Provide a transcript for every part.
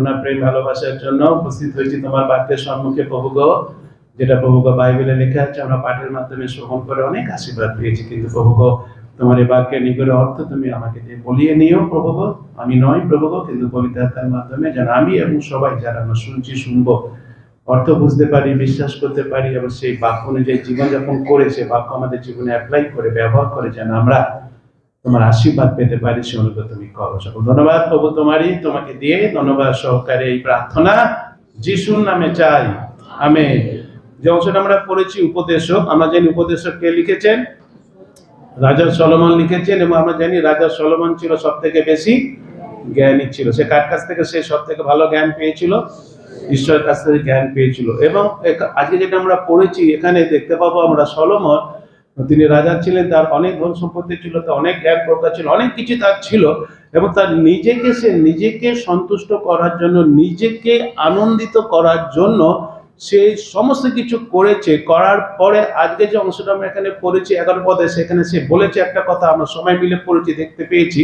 করুণা প্রেম ভালোবাসার জন্য উপস্থিত হয়েছি তোমার বাক্যের সম্মুখে প্রভু গো। যেটা প্রভু গো বাইবেলে লেখা আছে, আমরা পাঠের মাধ্যমে শ্রবণ করে অনেক আশীর্বাদ পেয়েছি, কিন্তু প্রভু গো তোমার এই বাক্যের নিকটে অর্থ তুমি আমাকে দিয়ে বলিয়ে নিও প্রভু গো। আমি নয় প্রভু গো, কিন্তু পবিত্র আত্মার মাধ্যমে যেন আমি এবং সবাই যারা আমরা শুনছি শুনবো অর্থ বুঝতে পারি, বিশ্বাস করতে পারি এবং সেই বাক্য অনুযায়ী জীবনযাপন করে সে বাক্য আমাদের জীবনে অ্যাপ্লাই করে ব্যবহার করে যেন আমরা তোমার আশীর্বাদ পেতে পারি, সে অনুগ্রহ তুমি করো। সকল ধন্যবাদ প্রভু তোমারই, তোমাকে দিয়ে ধন্যবাদ সহকারে এই প্রার্থনা যিশুর নামে চাই, আমেন। যে অংশটা আমরা পড়েছি উপদেশক, আমরা জানি উপদেশক কে লিখেছেন? রাজা সলোমন লিখেছেন, এবং আমরা জানি রাজা সলোমন ছিল সব থেকে বেশি জ্ঞানী ছিল। সে কার কাছ থেকে সে সব থেকে ভালো জ্ঞান পেয়েছিল? ঈশ্বরের কাছ থেকে জ্ঞান পেয়েছিল। এবং আজকে যেটা আমরা পড়েছি এখানে দেখতে পাবো আমরা সলোমন, তিনি রাজা ছিলেন, তার অনেক ধন সম্পত্তি ছিল, তার অনেক জ্ঞান প্রজ্ঞা ছিল, অনেক কিছু তার ছিল, এবং তার নিজেকে সন্তুষ্ট করার জন্য, নিজেকে আনন্দিত করার জন্য সে সমস্ত কিছু করেছে। করার পরে আজকে যে অংশটা আমরা এখানে পড়েছি 11 পদে, সেখানে সে বলেছে একটা কথা, আমরা সবাই মিলে পড়েছি, দেখতে পেয়েছি।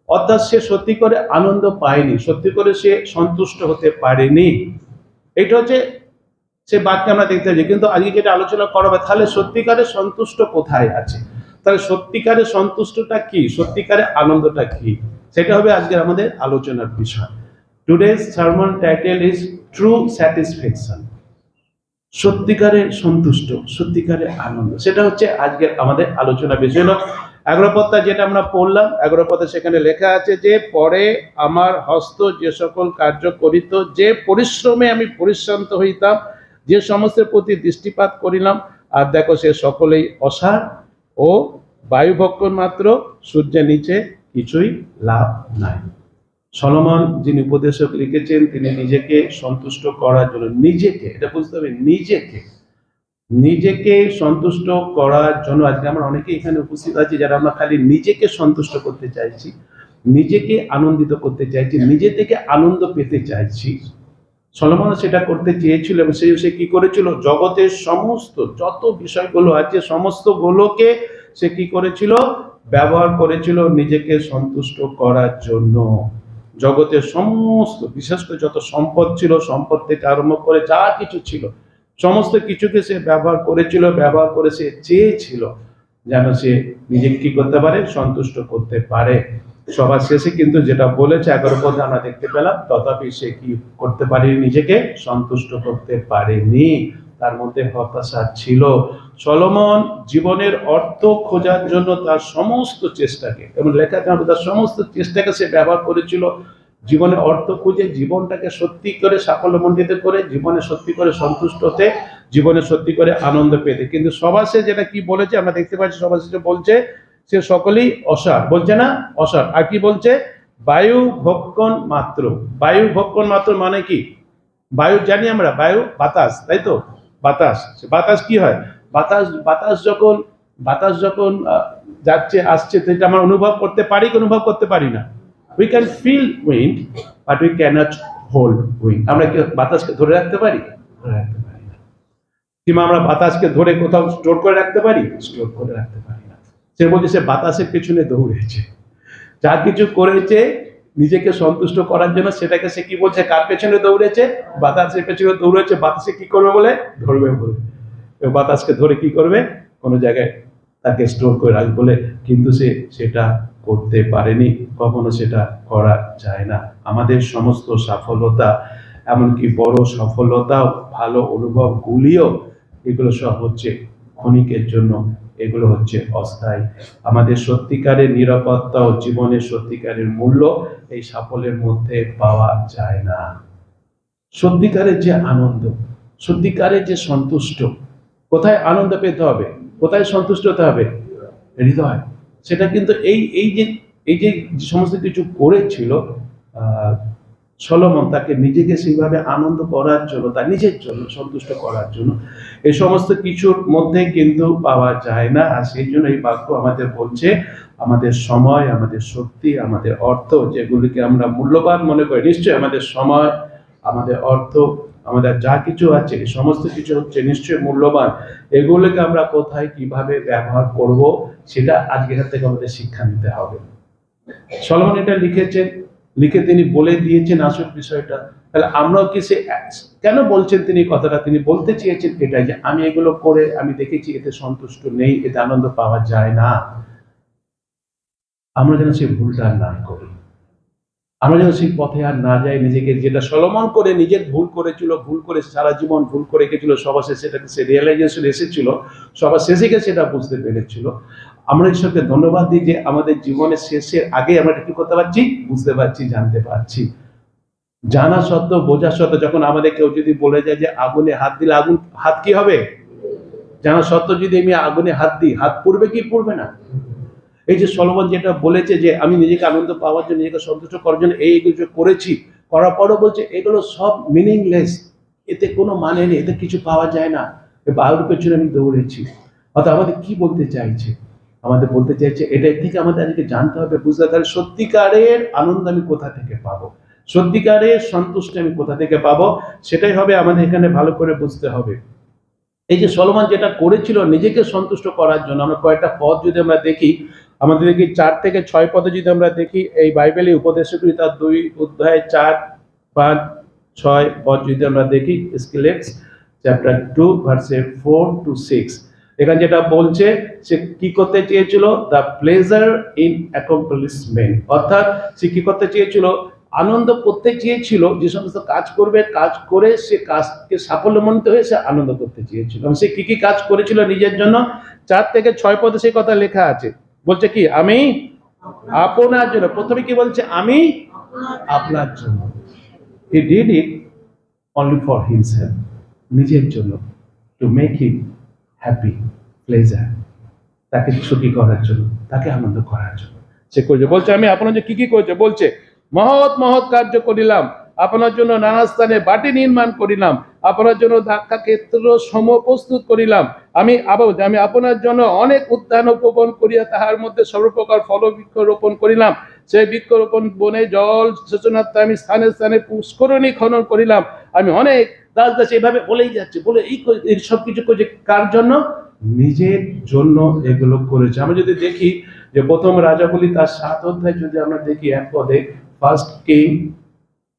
অর্থাৎ সে সত্যি করে আনন্দ পায়নি, সত্যি করে সে সন্তুষ্ট হতে পারেনি। এটা হচ্ছে সে বাক্যে আমরা দেখতে পাচ্ছি। কিন্তু আজকে যেটা আলোচনা করা হবে, তাহলে সত্যিকারের সন্তুষ্ট কোথায় আছে? তাহলে সত্যিকারের সন্তুষ্টটা কি, সত্যিকারের আনন্দটা কি, সেটা হবে আজকে আমাদের আলোচনার বিষয়। Today's সারমন title is true satisfaction. সত্যিকারের সন্তুষ্ট, সত্যিকারের আনন্দ, সেটা হচ্ছে আজকের আমাদের আলোচনা বিষয়। 11 পদটা যেটা আমরা পড়লাম, 11 পদে সেখানে লেখা আছে যে, পরে আমার হস্ত যে সকল কার্য করিত, যে পরিশ্রমে আমি পরিশ্রান্ত হইতাম, যে সমস্তের প্রতি দৃষ্টিপাত করিলাম, আর দেখো সে সকলেই অসার ও বায়ুভক্ষণ মাত্র, সূর্যের নিচে কিছুই লাভ নাই। সলোমন যিনি উপদেশক লিখেছেন, তিনি নিজেকে সন্তুষ্ট করার জন্য, নিজেকে, এটা বুঝতে হবে, নিজেকে সন্তুষ্ট করার জন্য আজকে আমরা অনেকে এখানে উপস্থিত আছি যারা আমরা খালি নিজেকে সন্তুষ্ট করতে চাইছি, নিজেকে আনন্দিত করতে চাইছি, নিজে থেকে আনন্দ পেতে চাইছি। সলোমন সেটা করতে চেয়েছিল, এবং সে কি করেছিল? জগতের সমস্ত যত বিষয়গুলো আছে সমস্ত গুলোকে সে কি করেছিল? ব্যবহার করেছিল নিজেকে সন্তুষ্ট করার জন্য। জগতের সমস্ত, বিশেষ করে যত সম্পদ ছিল, সম্পদ থেকে আরম্ভ করে যা কিছু ছিল, সমস্ত কিছুকে সে ব্যবহার করেছিল, ব্যবহার করে সে চেয়েছিল যেন সে নিজেকে কি করতে পারে? সন্তুষ্ট করতে পারে। সবার শেষে কিন্তু যেটা বলেছে 11 পদে আমরা দেখতে পেলাম, তথাপি সে কি করতে পারেনি? নিজেকে সন্তুষ্ট করতে পারেনি, তার মধ্যে হতাশা ছিল। সলোমন জীবনের অর্থ খোঁজার জন্য তার সমস্ত চেষ্টাকে, এবং লেখা তার সমস্ত চেষ্টাকে সে ব্যবহার করেছিল জীবনে অর্থ খুঁজে, জীবনটাকে সত্যি করে সাফল্যমণ্ডিত করে, জীবনে সত্যি করে সন্তুষ্ট হতে, জীবনে সত্যি করে আনন্দ পেতে। কিন্তু সবার শেষে যেটা কি বলেছে আমরা দেখতে পাচ্ছি, সবার শেষে বলছে সে সকলেই অসার, বলছে না? অসার। আর কি বলছে? বায়ু ভক্ষণ মাত্র। বায়ু ভক্ষণ মাত্র মানে কি? বায়ু জানি আমরা, বায়ু বাতাস, তাই তো? বাতাস, বাতাস কি হয়? বাতাস যখন যাচ্ছে আসছে, সেটা আমরা অনুভব করতে পারি কি অনুভব করতে পারি না? We can feel wind, but we cannot hold wind. আমরা কি বাতাসকে ধরে রাখতে পারি? ধরে রাখতে পারি না। কিংবা আমরা বাতাসকে ধরে কোথাও স্টোর করে রাখতে পারি? স্টোর করে রাখতে পারি না। সে বলছে সে বাতাসের পেছনে দৌড়েছে, যা কিছু করেছে নিজেকে সন্তুষ্ট করার জন্য, সেটাকে সে কি বলছে? কার পেছনে দৌড়েছে? বাতাসের পেছনে দৌড়েছে। বাতাসে কি করবে বলে? ধরবে বলে। বাতাসকে ধরে কি করবে? কোনো জায়গায় তাকে স্টোর করে রাখবে বলে, কিন্তু সে সেটা করতে পারেনি, কখনো সেটা করা যায় না। আমাদের সমস্ত সফলতা, এমনকি বড় সফলতাও, ভালো অনুভবগুলিও, এগুলো সব হচ্ছে ক্ষণিকের জন্য, এগুলো হচ্ছে অস্থায়ী। আমাদের সত্যিকারের নিরাপত্তা ও জীবনের সত্যিকারের মূল্য এই সাফল্যের মধ্যে পাওয়া যায় না। সত্যিকারের যে আনন্দ, সত্যিকারের যে সন্তুষ্ট, কোথায় আনন্দ পেতে হবে? কোথায় সন্তুষ্ট হতে হবে? হৃদয়। সেটা কিন্তু এই যে সমস্ত কিছু করেছিল সলোমন, তাকে নিজেকে সেইভাবে আনন্দ করার জন্য, তার নিজের জন্য সন্তুষ্ট করার জন্য, এই সমস্ত কিছুর মধ্যে কিন্তু পাওয়া যায় না। আর সেই জন্য এই বাক্য আমাদের বলছে, আমাদের সময়, আমাদের শক্তি, আমাদের অর্থ, যেগুলিকে আমরা মূল্যবান মনে করি, নিশ্চয়ই আমাদের সময়, আমাদের অর্থ, আমাদের যা কিছু আছে, সমস্ত কিছু হচ্ছে নিশ্চয়ই মূল্যবান। এগুলোকে আমরা কোথায় কিভাবে ব্যবহার করব, সেটা আজকের থেকে আমাদের শিক্ষা নিতে হবে। সলোমন এটা লিখেছেন লিখে তিনি বলে দিয়েছেন আসল বিষয়টা। তাহলে আমরাও কি সে কেন বলছেন তিনি কথাটা, তিনি বলতে চেয়েছেন এটাই যে আমি এগুলো করে আমি দেখেছি এতে সন্তুষ্ট নেই, এতে আনন্দ পাওয়া যায় না। আমরা যেন সেই ভুলটা না করি, আমরা যেন সেই পথে আর না যাই, নিজেকে যেটা সলোমন করে নিজের ভুল করেছিল, ভুল করে সারা জীবন ভুল করে গেছিল, সবার শেষে সেটাকে সে রিয়েলাইজেশন এসেছিল, সবার শেষে গিয়ে সেটা বুঝতে পেরেছিল। আমরা ঈশ্বরকে ধন্যবাদ দিই যে আমাদের জীবনের শেষের আগে আমরা কি করতে পারছি, বুঝতে পারছি, জানতে পারছি। জানা সত্ত্বেও বোঝা সত্ত্বেও যখন আমাদের কেউ যদি বলে যায় যে আগুনে হাত দিলে আগুন হাত কি হবে, জানা সত্ত্বেও যদি আমি আগুনে হাত দিই, হাত পুড়বে কি পুড়বে না? এই যে সলোমন যেটা বলেছে যে আমি নিজেকে আনন্দ পাওয়ার জন্য, নিজেকে সন্তুষ্ট করার জন্য এই কিছু করেছি, করার পরও বলছে এগুলো সব মিনিংলেস, এতে কোনো মানে নেই, এতে কিছু পাওয়া যায় না, বায়ুর পেছনে আমি দৌড়েছি। অর্থাৎ আমাদের কি বলতে চাইছে, আমাদের বলতে চাইছে এটা থেকে আমাদের আজকে জানতে হবে, বুঝতে হবে সত্যিকারের আনন্দ আমি কোথা থেকে পাবো, সত্যিকারের সন্তুষ্টি আমি কোথা থেকে পাবো, সেটাই হবে আমাদের এখানে ভালো করে বুঝতে হবে। এই যে সলোমন যেটা করেছিল নিজেকে সন্তুষ্ট করার জন্য, আমরা কয়েকটা পদ যদি আমরা দেখি, আমাদের দেখি 4 থেকে 6 পদে যদি আমরা দেখি এই বাইবেলে উপদেশগুলি তার 2 অধ্যায় 4, 5, 6 পদ যদি আমরা দেখি, স্কিলেটস চ্যাপ্টার 2 ভার্সে 4 to 6, এখানে যেটা বলছে সে কি করতে চেয়েছিল, দ্য প্লেজার ইন অ্যাকমপ্লিশমেন্ট, অর্থাৎ সে কি করতে চেয়েছিল, আনন্দ করতে চেয়েছিল, যে সমস্ত কাজ করবে, কাজ করে সে কাজকে সাফল্যমণ্ডিত হয়ে সে আনন্দ করতে চেয়েছিল। এবং সে কি কি কাজ করেছিল নিজের জন্য, 4 থেকে 6 পদে সেই কথা লেখা আছে। বলছে কি, আমি আপনার জন্য, প্রথমে কি বলছে, আমি আপনার জন্য, he did it only for himself, নিজের জন্য, to make him happy, pleasure, তাকে সুখী করার জন্য, তাকে আনন্দ করার জন্য সে করেছে। বলছে আমি আপনার জন্য কি কি করেছে, বলছে মহৎ মহৎ কার্য করিলাম, আপনার জন্য নানা স্থানে বাটি নির্মাণ করিলাম, আপনার জন্য ধাক্কা ক্ষেত্র সম প্রস্তুত করিলাম, আমি আপনার জন্য অনেক উদ্যান উপবন করিয়া তাহার মধ্যে সর্বপ্রকার ফল বৃক্ষ রোপণ করিলাম, সেই বৃক্ষরোপণ বনে জল সেচনার্থে আমি স্থানে স্থানে পুষ্করণী খনন করিলাম, আমি অনেক দাস দাস, এইভাবে বলেই যাচ্ছে, বলে এই সব কিছু করছে কার জন্য, নিজের জন্য এগুলো করেছে। আমরা যদি দেখি যে প্রথম রাজাবলী তার 7 অধ্যায় যদি আমরা দেখি, এক পদে ফার্স্ট কিং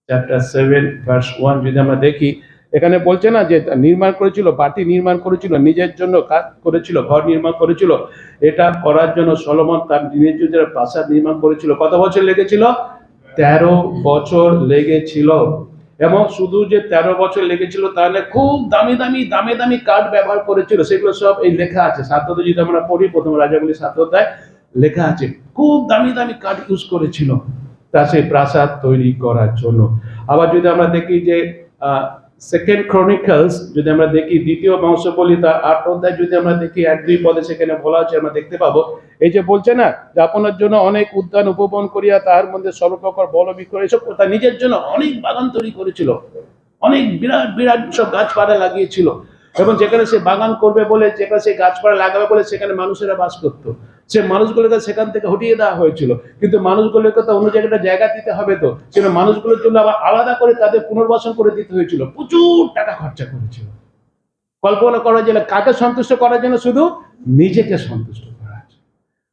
চ্যাপ্টার 7 ভার্স 1 যদি আমরা দেখি, এখানে বলছে না যে নির্মাণ করেছিল, বাটি নির্মাণ করেছিল, নিজের জন্য কাজ করেছিল, ঘর নির্মাণ করেছিল। এটা করার জন্য সলোমন তার নিজের জন্য প্রাসাদ নির্মাণ করেছিল। কত বছর লেগেছিল? 13 বছর লেগেছিল। এবং শুধু যে 13 বছর লেগেছিল তাহলে খুব দামি দামি কাঠ ব্যবহার করেছিল, সেগুলো সব এই লেখা আছে 7 অধ্যায় যদি আমরা পড়ি, প্রথম রাজাবলী 7 অধ্যায় লেখা আছে, খুব দামি কাঠ ইউজ করেছিল তা সেই প্রাসাদ তৈরি করার জন্য। আবার যদি আমরা দেখি যে সেকেন্ড ক্রনিকলস যদি আমরা দেখি, দ্বিতীয় বংশাবলী তার 8 অধ্যায় যদি আমরা দেখি, 1-2 পদে সেখানে বলা আছে, আমরা দেখতে পাবো এই যে বলছে না যে আপনার জন্য অনেক উদ্যান উপবন করিয়া তাহার মধ্যে সর্বপ্রকার ফল বৃক্ষ, এসব তার নিজের জন্য অনেক বাগান তৈরি করেছিল, অনেক বিরাট বিরাট সব গাছপালা লাগিয়েছিল। এবং যেখানে সে বাগান করবে বলে, যেখানে সে গাছপালা লাগাবে বলে, সেখানে মানুষেরা বাস করতো, সে মানুষগুলোকে সেখান থেকে হটিয়ে দেওয়া হয়েছিল। কিন্তু মানুষগুলোকে তো অন্য জায়গা দিতে হবে, তো সেটা মানুষগুলোর জন্য আবার আলাদা করে তাদের পুনর্বাসন করে দিতে হয়েছিল, প্রচুর টাকা খরচা করেছিল। কল্পনা করা যায় কাকে সন্তুষ্ট করার জন্য, শুধু নিজেকে সন্তুষ্ট করার জন্য,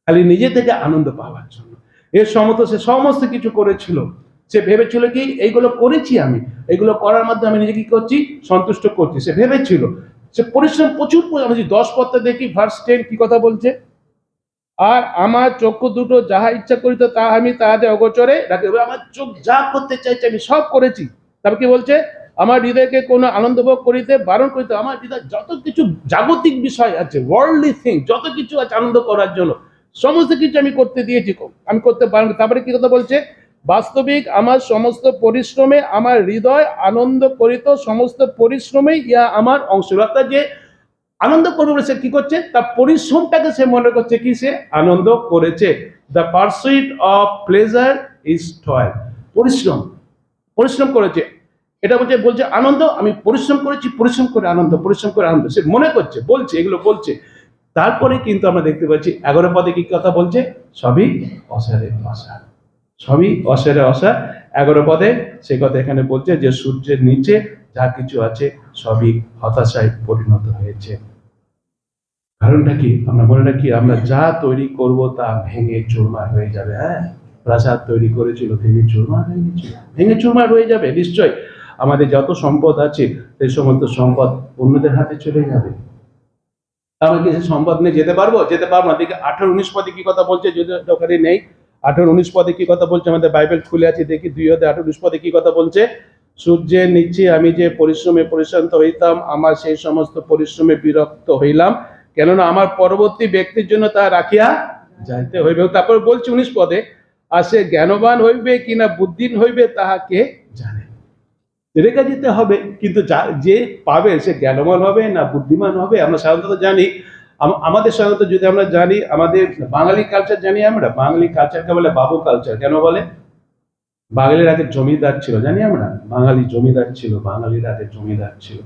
খালি নিজে থেকে আনন্দ পাওয়ার জন্য এর সমস্ত সে সমস্ত কিছু করেছিল। সে ভেবেছিল কি এইগুলো করেছি, আমি এইগুলো করার মাধ্যমে আমি নিজেকে কি করছি, সন্তুষ্ট করছি, সে ভেবেছিল। সে পরিশ্রম প্রচুর, আমি 10 পদে দেখি ভার্স 10 কি কথা বলছে, আর আমার চক্ষু দুটো যাহা ইচ্ছা করিত তা আমি তাহাতে অগোচরে রাখি, আমার চোখ যা করতে চাইছে আমি সব করেছি। তারপর কি বলছে, আমার হৃদয়কে কোনো আনন্দ ভোগ করিতে বারণ করিতে, আমার হৃদয় যত কিছু জাগতিক বিষয় আছে, ওয়ার্ল্ডলি থিং যত কিছু আছে আনন্দ করার জন্য, সমস্ত কিছু আমি করতে দিয়েছি, আমি করতে বারণ। তারপরে কি কথা বলছে, বাস্তবিক আমার সমস্ত পরিশ্রমে আমার হৃদয় আনন্দ করিত, সমস্ত পরিশ্রমে ইয়া আমার অংশ। অর্থাৎ যে আনন্দ করবে বলে সে কি করছে, তার পরিশ্রমটাকে সে মনে করছে কি সে আনন্দ করেছে। The pursuit of pleasure is toil, পরিশ্রম করেছে, এটা বলছে আনন্দ, আমি পরিশ্রম করেছি, পরিশ্রম করে আনন্দ সে মনে করছে, বলছে, এগুলো বলছে। তারপরে কিন্তু আমরা দেখতে পাচ্ছি 11 পদে কি কথা বলছে, সবই অসারে অসার, সবই অসারে অসার। 11 পদে সে কথা এখানে বলছে যে সূর্যের নিচে যা কিছু আছে সবই হতাশায় পরিণত হয়েছে। কারণটা কি, আমরা মনে রাখি আমরা যা তৈরি করব তা ভেঙে চুরমার হয়ে যাবে। হ্যাঁ, প্রাসাদ তৈরি করেছিল, ভেঙে চুরমার হয়ে যাবে নিশ্চয়। আমাদের যত সম্পদ আছে সেই সমস্ত সম্পদ অন্যদের হাতে চলে যাবে। আমরা কি সম্পদ নিয়ে যেতে পারবো? যেতে পারবো না। দেখি 18-19 পদে কি কথা বলছে, যদি ওখানে নেই। 18-19 পদে কি কথা বলছে? আমাদের বাইবেল খুলে আছে, দেখি 2:18 পদে কি কথা বলছে। সূর্যের নিচে আমি যে পরিশ্রমে পরিশ্রান্ত হইতাম, আমার সেই সমস্ত পরিশ্রমে বিরক্ত হইলাম, কেননা আমার পরবর্তী ব্যক্তির জন্য তা রাখিয়া যাইতে হইবে। তারপর বলছে 19 পদে, আর সে জ্ঞানবান হইবে কিনা বুদ্ধিন হইবে তাহাকে জানে। রেখে যেতে হবে, কিন্তু যে পাবে সে জ্ঞানবান হবে না বুদ্ধিমান হবে। আমরা সাধারণত জানি, আমাদের সাধারণত যদি আমরা জানি, আমাদের বাঙালি কালচার জানি, আমরা বাঙালি কালচারকে বলে বাবু কালচার। কেন বলে? বাঙালির আগে জমিদার ছিল, জানি আমরা। বাঙালি জমিদার ছিল, বাঙালির আগে জমিদার ছিল,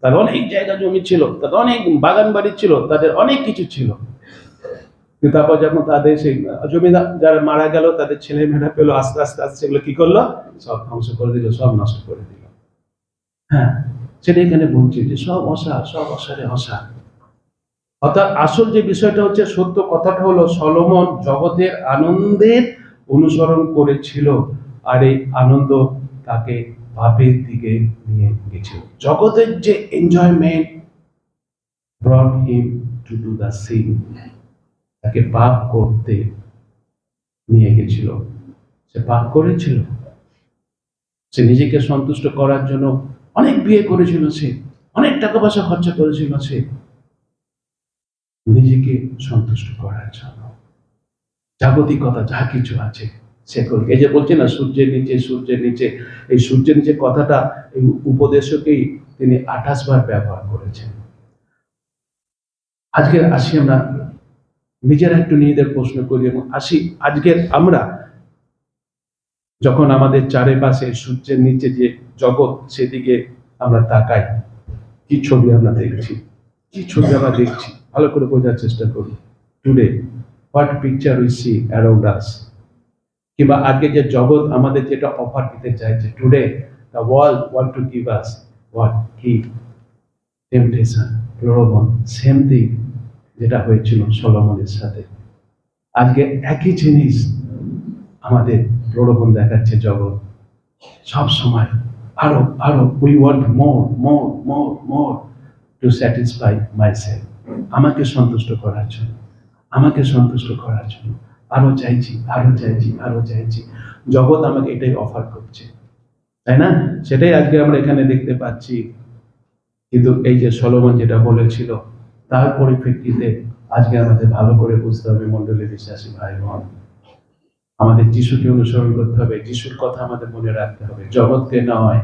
তার অনেক জায়গা জমি ছিল, তাদের অনেক বাগান বাড়ি ছিল, তাদের অনেক কিছু ছিল। কিন্তু তারপর যখন তাদের সেই জমিদার যারা মারা গেল, তাদের ছেলে মেয়েরা পেলো, আস্তে আস্তে আস্তে সেগুলো কি করলো? সব ধ্বংস করে দিল, সব নষ্ট করে দিল। হ্যাঁ, সেটা এখানে বলছি যে সব অসার, সব অসারে অসার। অর্থাৎ আসল যে বিষয়টা হচ্ছে, সত্য কথাটা হলো, সলোমন জগতের আনন্দের অনুসরণ করেছিল, আর এই আনন্দ তাকে পাপের দিকে নিয়ে গেছিল। জগতের যে enjoyment brought him to do the sin, তাকে পাপ করতে নিয়ে গেছিল। সে পাপ করেছিল, সে নিজেকে সন্তুষ্ট করার জন্য অনেক বিয়ে করেছিল, সে অনেক টাকা পয়সা খরচা করেছিল, সে নিজেকে সন্তুষ্ট করার জন্য জাগতিকতা যা কিছু আছে সে করবে। এই যে বলছে না, সূর্যের নিচে, সূর্যের নিচে, এই সূর্যের নিচে কথাটা এই উপদেশকেই তিনি 28 বার ব্যবহার করেছেন। আজকে আসি আমরা নিজেরা একটু নিজেদের প্রশ্ন করি এবং আসি আজকের আমরা যখন আমাদের চারিপাশে সূর্যের নিচে যে জগৎ, সেদিকে আমরা তাকাই, কি ছবি আমরা দেখছি, কি ছবি আমরা দেখছি, ভালো করে বোঝার চেষ্টা করি। Today what picture we see around us, কিংবা আজকে যে জগৎ আমাদের যেটা অফার দিতে চাইছে, today the world want to give us what? কি? টেম্পটেশন, প্রলোভন। সেম থিং যেটা হয়েছিল সলোমনের সাথে। আজকে একই জিনিস আমাদের প্রলোভন দেখাচ্ছে জগৎ সব সময়। আরো আরো, we want more more more more to satisfy myself. আমাকে সন্তুষ্ট করার জন্য, আমাকে সন্তুষ্ট করার জন্য আরো চাইছি, আরো চাইছি, আরো চাইছি। জগৎ আমাকে এটাই অফার করছে, তাই না? সেটাই আজকে আমরা এখানে দেখতে পাচ্ছি। কিন্তু এই যে সলোমন যেটা বলেছিল, তার পরিপ্রেক্ষিতে আজকে আমাদের ভালো করে বুঝতে হবে, মণ্ডলী বিশ্বাসী ভাই বোন, আমাদের যিশুকে অনুসরণ করতে হবে, যিশুর কথা আমাদের মনে রাখতে হবে, জগৎকে নয়।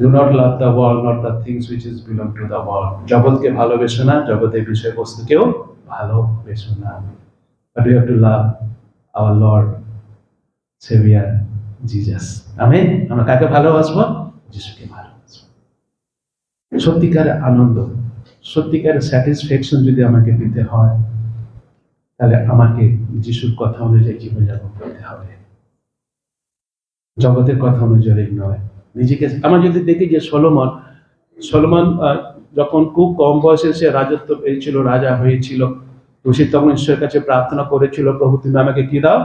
Do not love the world, not the things which is belong to the world. জগৎকে ভালোবেসো না, জগতের বিষয়বস্তুকেও ভালোবেসো না। But we have to love our Lord, Savior, Jesus. Amen. আমরা কাকে ভালোবাসবো? যিশুকে ভালোবাসবো। সত্যিকারের আনন্দ, সত্যিকারের স্যাটিসফ্যাকশন যদি আমাকে পেতে হয়, তাহলে আমাকে যিশুর কথা অনুযায়ী জীবনযাপন করতে হবে, জগতের কথা অনুযায়ী নয়। নিজেকে আমরা যদি দেখি যে সলোমন যখন খুব কম বয়সে সে রাজত্ব পেয়েছিল, রাজা হয়েছিল, তো সে তখন ঈশ্বরের কাছে প্রার্থনা করেছিল, প্রভু তুমি আমাকে কি দাও?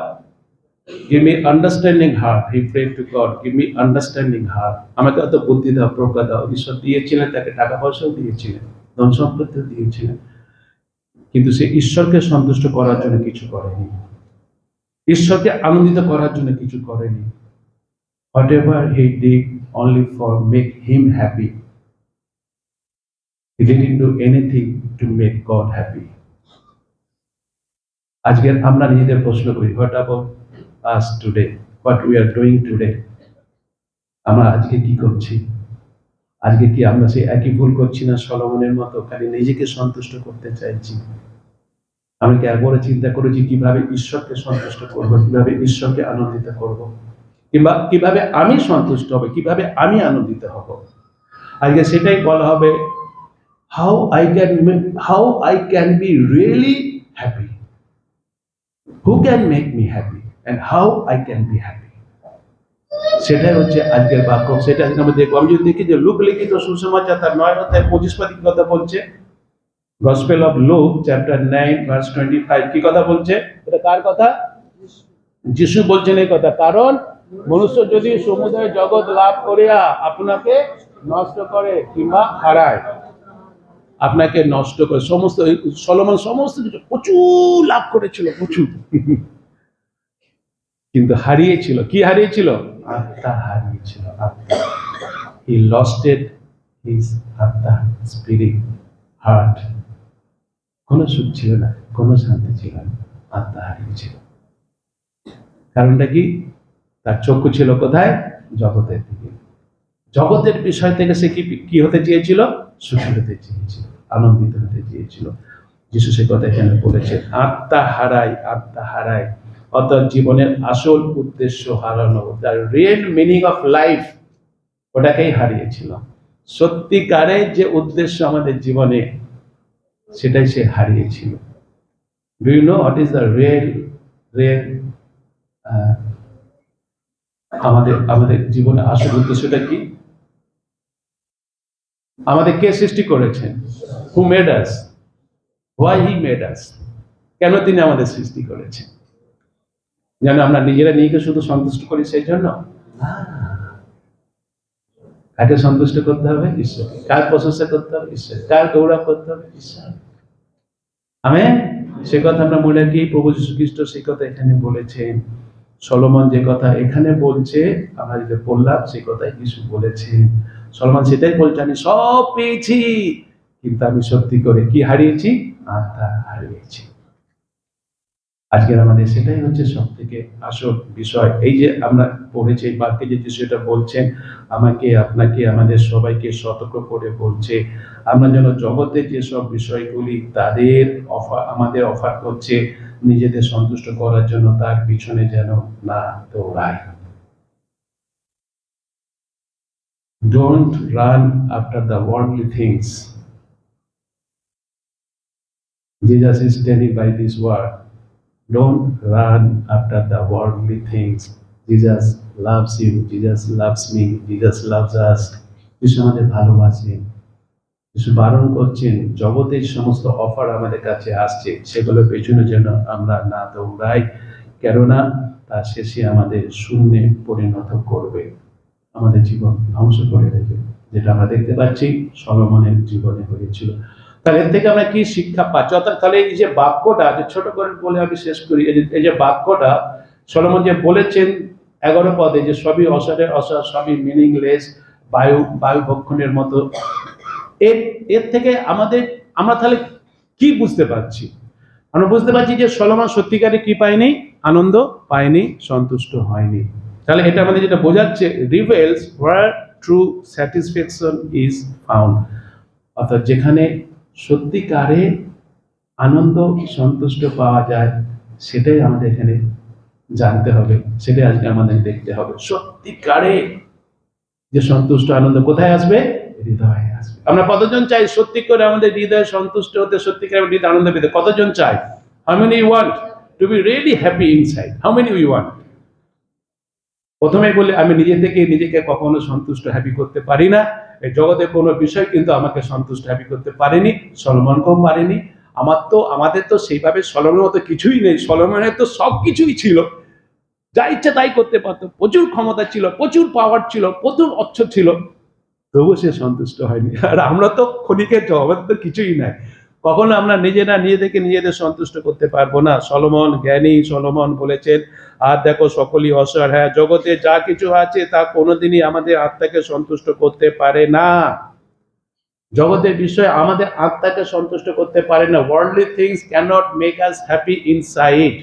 Give me understanding heart. He prayed to God, give me understanding heart. আমাকে অত বুদ্ধি দাও, প্রজ্ঞা দাও। ঈশ্বর দিয়েছিলেন, তাকে টাকা পয়সাও দিয়েছিলেন, ধন সম্পত্তিও দিয়েছিলেন, কিন্তু সে ঈশ্বরকে সন্তুষ্ট করার জন্য কিছু করেনি, ঈশ্বরকে আনন্দিত করার জন্য কিছু করেনি। Whatever he did only for make him happy. He didn't do anything to make God happy. আজকে আমরা নিজেদের প্রশ্ন করি, what about us today? What we are doing today? আমরা আজকে কি করছি? আজকে কি আমরা সেই একই ভুল করছি না সলোমনের মতো? খালি নিজেকে সন্তুষ্ট করতে চাইছি। আমি কি একবারে চিন্তা করেছি কিভাবে ঈশ্বরকে সন্তুষ্ট করব, কিভাবে ঈশ্বরকে আনন্দিত করব, কিংবা কিভাবে আমি সন্তুষ্ট হব, কিভাবে আমি আনন্দিত হব? আজকে সেটাই বলা হবে, how I can be really happy, who can make me happy and how I can be happy. সেটাই হচ্ছে আজকের বাক্য, সেটা আমরা দেখবো। আমি যদি দেখি যে লুক লিখিত সুসমাচার তার 9 অধ্যায় 25 পদ কি কথা বলছে, gospel of look chapter 9 verse 25 কি কথা বলছে? এটা কার কথা? যিশু বলছেন এই কথা, কারণ মনুষ্য যদি সমুদয় জগৎ লাভ করিয়া আপনাকে নষ্ট করে কিংবা হারায়, আপনাকে নষ্ট করে, সমস্ত সলোমন সমস্ত কিছু প্রচুর লাভ করেছিল, প্রচুর, কিন্তু হারিয়েছিল, কি হারিয়েছিল? আত্মা হারিয়েছিল, আত্মা। হি লস্টেড হিজ আত্মা, স্পিরিট, হার্ট। কোনো সুখ ছিল না, কোনো শান্তি ছিল না, আত্মা হারিয়েছিল। কারণটা কি? তার চক্ষু ছিল কোথায়? জগতের দিকে। জগতের বিষয় থেকে সে কি হতে চেয়েছিল? সুখী হতে চেয়েছিল, আনন্দিত হতে চেয়েছিল। যিশু সে কথা এখানে বলেছে, আত্মা হারায়, আত্মা হারায়, অর্থাৎ জীবনের আসল উদ্দেশ্য হারানো, the real meaning of life, ওটাকেই হারিয়েছিল। সত্যিকারে যে উদ্দেশ্য আমাদের জীবনে, সেটাই সে হারিয়েছিল। Do you know what is the real আমাদের জীবনে আসল উদ্দেশ্যটা কি? আমাদের কে সৃষ্টি করেছেন? Who made us? Why he made us? কেন তিনি আমাদের সৃষ্টি করেছেন? যেন আমরা নিজেরা নিজেকে শুধু সন্তুষ্ট করি সেই জন্য? কাকে সন্তুষ্ট করতে হবে? ঈশ্বরকে। কার প্রশংসা করতে হবে? ঈশ্বর। কার গৌরব করতে হবে? ঈশ্বর। আমেন। সে কথা আমরা মনে রাখি, প্রভু যীশু খ্রিস্ট সেই কথা এখানে বলেছেন। সলোমন যে কথা এখানে বলছে, আমরা যেটা পড়লাম, সেই কথাই যিশু বলেছেন। সলোমন সেটাই বলছে, আমি সব পেয়েছি, কিন্তু আমি সত্যি করে কি হারিয়েছি? আত্মা হারিয়েছি। আজকের আমাদের সেটাই হচ্ছে সব থেকে আসল বিষয়। এই যে আমরা পড়েছি এই বাক্যে যে যিশু এটা বলছেন, আমাকে, আপনাকে, আমাদের সবাইকে সতর্ক করে বলছে, আমরা যেন জগতের যেসব বিষয়গুলি তাদের আমাদের অফার করছে, নিজেদের সন্তুষ্ট করার জন্য তার পিছনে যেন না দৌড়াই। Don't run after the worldly things. Jesus is telling by this word, don't run after the worldly things. Jesus loves you, Jesus loves me, Jesus loves us. যিশু আমাদের ভালোবাসেন। যিশু বারণ করছেন, জগতের সমস্ত অফার আমাদের কাছে আসছে, সেগুলোর পেছনে যেন আমরা না দৌড়াই, কেননা তা শেষে আমাদের শূন্যে পরিণত করবে, আমাদের জীবন ধ্বংস করে দেবে, যেটা আমরা দেখতে পাচ্ছি সলোমনের জীবনে হয়েছিল। তাহলে এর থেকে আমরা কি শিক্ষা পাচ্ছি? অর্থাৎ তাহলে এই যে বাক্যটা, যে ছোট করে বলে আমি শেষ করি, এই যে বাক্যটা সলোমন যে বলেছেন 11 পদে, যে সবই অসারের অসার, সবই মিনিংলেস, বায়ু ভক্ষণের মতো, এর থেকে আমরা তাহলে কি বুঝতে পারছি? আমরা বুঝতে পারছি যে সলোমন সত্যিকারে কি পায়নি? আনন্দ পায়নি, সন্তুষ্ট হয়নি। তাহলে এটা আমাদের যেটা বোঝাচ্ছে, rebels where true satisfaction is found, অর্থাৎ যেখানে সত্যিকারে আনন্দ, সন্তুষ্ট পাওয়া যায়, সেটাই আমাদের এখানে জানতে হবে, সেটাই আজকে আমাদের দেখতে হবে। সত্যিকারে যে সন্তুষ্ট আনন্দ কোথায় আসবে? হৃদয়ে আসবে। আমরা কতজন চাই সত্যি করে আমাদের হৃদয়ে সন্তুষ্ট হতে, সত্যিকারে হৃদয় আনন্দ পেতে? কতজন চাই? How many want to be really happy inside? How many we want? প্রথমে বলে, আমি নিজে থেকে নিজেকে কখনো সন্তুষ্ট হ্যাপি করতে পারি না। এই জগতের কোনো বিষয় কিন্তু আমাকে সন্তুষ্ট হ্যাপি করতে পারেনি, সলোমনকেও পারেনি। আমাদের তো সেইভাবে সলোমনের মতো কিছুই নেই। সলোমনের তো সব কিছুই ছিল, যা ইচ্ছা তাই করতে পারতো, প্রচুর ক্ষমতা ছিল, প্রচুর পাওয়ার ছিল, প্রচুর অর্থ ছিল, তবুও সে সন্তুষ্ট হয়নি। আর আমরা তো ক্ষণিকের জগৎ তো কিছুই নাই। কখনো আমরা নিজেদের সন্তুষ্ট করতে পারবো না। সলোমন জ্ঞানী, সলোমন বলেছেন, আর দেখো সকলই অসার, হ্যাঁ জগতে যা কিছু আছে তা কোনোদিনই আমাদের আত্মাকে সন্তুষ্ট করতে পারে না। জগতের বিষয় আমাদের আত্মাকে সন্তুষ্ট করতে পারে না। Worldly things cannot make us happy inside.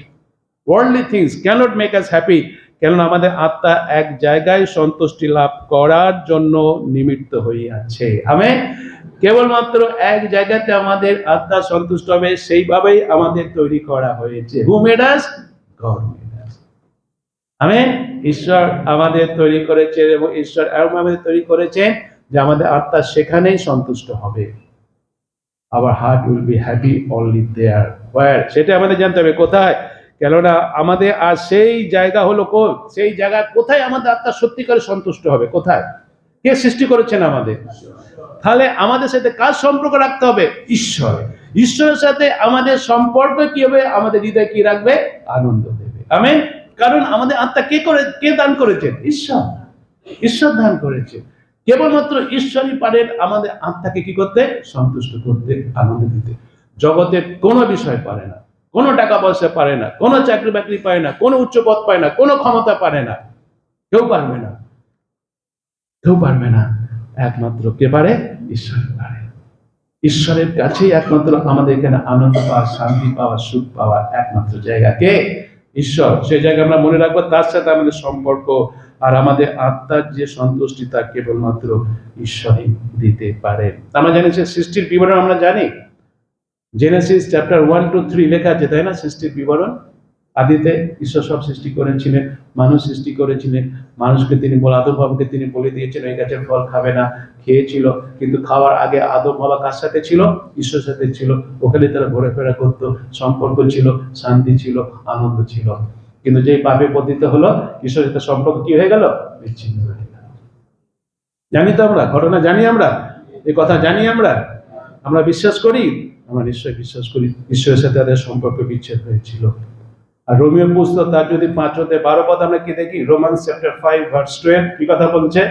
Worldly things cannot make us happy, কেননা আমাদের আত্মা এক জায়গায় সন্তুষ্টি লাভ করার জন্য নিমিত্ত হয়ে আছে। আমেন। কেবলমাত্র এক জায়গাতে আমাদের আত্মা সন্তুষ্ট হবে, সেইভাবেই আমাদের তৈরি করা হয়েছে। হু মেড আস? God made us. আমেন। ঈশ্বর আমাদের তৈরি করেছেন, এবং ঈশ্বর আমাদের তৈরি করেছেন যে আমাদের আত্মা সেখানেই সন্তুষ্ট হবে। Our heart will be happy only there. Where? সেটা আমাদের জানতে হবে কোথায়। কেননা আমাদের আর সেই জায়গা হলো সেই জায়গা কোথায় আমাদের আত্মা সত্যিকারে সন্তুষ্ট হবে? কোথায়? কে সৃষ্টি করেছেন আমাদের? তাহলে আমাদের সাথে কার সম্পর্ক রাখতে হবে? ঈশ্বর। ঈশ্বরের সাথে আমাদের সম্পর্ক কি হবে? আমাদের হৃদয় কি রাখবে? আনন্দ দেবে। আমেন। কারণ আমাদের আত্মা কে দান করেছেন? ঈশ্বর। ঈশ্বর দান করেছে। কেবলমাত্র ঈশ্বরই পারেন আমাদের আত্মাকে কি করতে? সন্তুষ্ট করতে, আনন্দ দিতে। জগতের কোনো বিষয় পারে না, কোনো টাকা পয়সা পারে না, কোনো চাকরি বাকরি পায় না, কোনো উচ্চ পদ পায় না, কোনো ক্ষমতা পারে না, কেউ পারবে না, কেউ পারবে না। একমাত্র কে পারে? ঈশ্বর পারে। ঈশ্বরের কাছেই একমাত্র আমাদের এখানে আনন্দ পাওয়া, শান্তি পাওয়া, সুখ পাওয়ার একমাত্র জায়গা কে? ঈশ্বর। সেই জায়গায় আমরা মনে রাখবো, তার সাথে আমাদের সম্পর্ক আর আমাদের আত্মার যে সন্তুষ্টি তা কেবলমাত্র ঈশ্বরই দিতে পারেন। আমরা জানি যে সৃষ্টির বিবরণ আমরা জানি, জেনেসিস চ্যাপ্টার 1 to 3 লেখা আছে, তাই না? সৃষ্টির বিবরণ। আদিতে ঈশ্বর সব সৃষ্টি করেছিলেন, মানুষ সৃষ্টি করেছিলেন। মানুষকে তিনি আদম হাওয়াকে তিনি বলে দিয়েছেন এই গাছের ফল খাবে না, খেয়েছিল। কিন্তু খাওয়ার আগে আদম হাওয়া কার সাথে ছিল? ঈশ্বরের সাথে ছিল। ওখানে তারা ঘোরাফেরা করতো, সম্পর্ক ছিল, শান্তি ছিল, আনন্দ ছিল। কিন্তু যেই পাপে পতিত হলো, ঈশ্বরের সাথে সম্পর্ক কি হয়ে গেল? বিচ্ছিন্ন হয়ে গেল। জানি তো আমরা, ঘটনা জানি আমরা, এই কথা জানি আমরা। আমরা বিশ্বাস করি, আমরা নিশ্চয়ই বিশ্বাস করি ঈশ্বরের সাথে তাদের সম্পর্ক বিচ্ছেদ হয়েছিল। আর রোমীয় পুস্তক তার যদি 5-12 পদ আমরা কি দেখি, রোমান্স চ্যাপ্টার 5 ভার্স 12 কি কথা বলছে?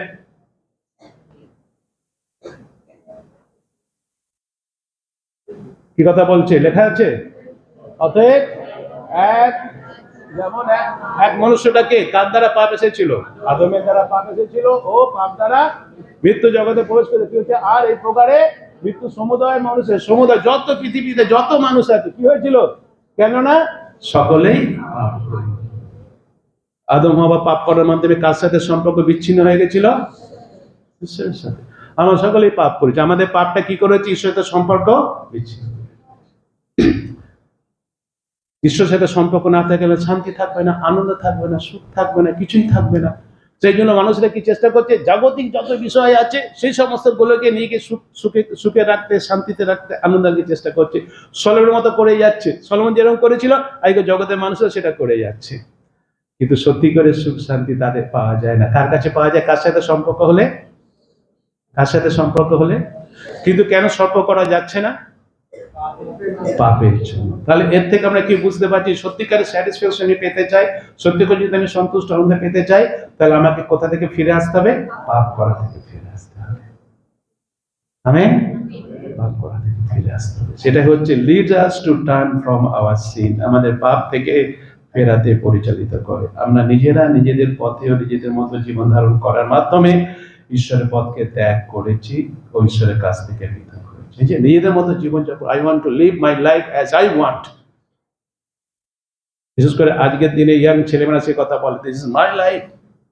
কি কথা বলছে? লেখা আছে, অতএব যেমন এক মনুষ্যটাকে কার দ্বারা পাপ এসেছিল? আদমের দ্বারা পাপ এসেছিল, ও পাপ দ্বারা মৃত্যু জগতে প্রবেশ করেছে। আর এই প্রকারে মৃত্যু সমুদয় মানুষের, সমুদয় যত পৃথিবীতে যত মানুষ আছে কি হয়েছিল? কেননা সকলেই পাপ করে। আদম হাওয়া পাপ করার মাধ্যমে কার সাথে সম্পর্ক বিচ্ছিন্ন হয়ে গেছিল? ঈশ্বরের সাথে। আমরা সকলেই পাপ করেছি। আমাদের পাপটা কি করেছে? ঈশ্বরের সাথে সম্পর্ক বিচ্ছিন্ন। ঈশ্বরের সাথে সম্পর্ক না থাকলে শান্তি থাকবে না, আনন্দ থাকবে না, সুখ থাকবে না, কিছুই থাকবে না। সেই জন্য মানুষরা কি চেষ্টা করছে? জাগতিক যত বিষয় আছে সেই সমস্ত গুলোকে নিয়ে গিয়ে সুখে রাখতে, শান্তিতে রাখতে, আনন্দ রাখতে চেষ্টা করছে। সলোমনের মতো করে যাচ্ছে। সলোমন যেরকম করেছিল, আজকে জগতের মানুষরা সেটা করে যাচ্ছে। কিন্তু সত্যি করে সুখ শান্তি তাদের পাওয়া যায় না। কার কাছে পাওয়া যায়? কার সাথে সম্পর্ক হলে? কার সাথে সম্পর্ক হলে? কিন্তু কেন সম্পর্ক করা যাচ্ছে না? পাপের জন্য। তাহলে এর থেকে আমরা কি বুঝতে পারছি? সত্যিকারের স্যাটিসফ্যাকশন পেতে চাই, সত্যি করে যদি আমি সন্তুষ্ট আনন্দ পেতে চাই, তাহলে আমাকে কোথা থেকে ফিরে আসতে হবে? পাপ করা থেকে ফিরে আসতে হবে। আমেন। পাপ করা থেকে ফিরে আসতে হবে। সেটা হচ্ছে leads us to turn from our sin, আমাদের পাপ থেকে ফেরাতে পরিচালিত করে। আমরা নিজেরা নিজেদের পথে ও নিজেদের মতো জীবন ধারণ করার মাধ্যমে ঈশ্বরের পথকে ত্যাগ করেছি ও ঈশ্বরের কাছ থেকে পৃথক হয়েছি। যে নিজেদের মতো জীবনযাপন, I want to live my life as I want. বিশেষ করে আজকের দিনে ইয়াং ছেলেমেয়েরা সে কথা বলে, this is my life,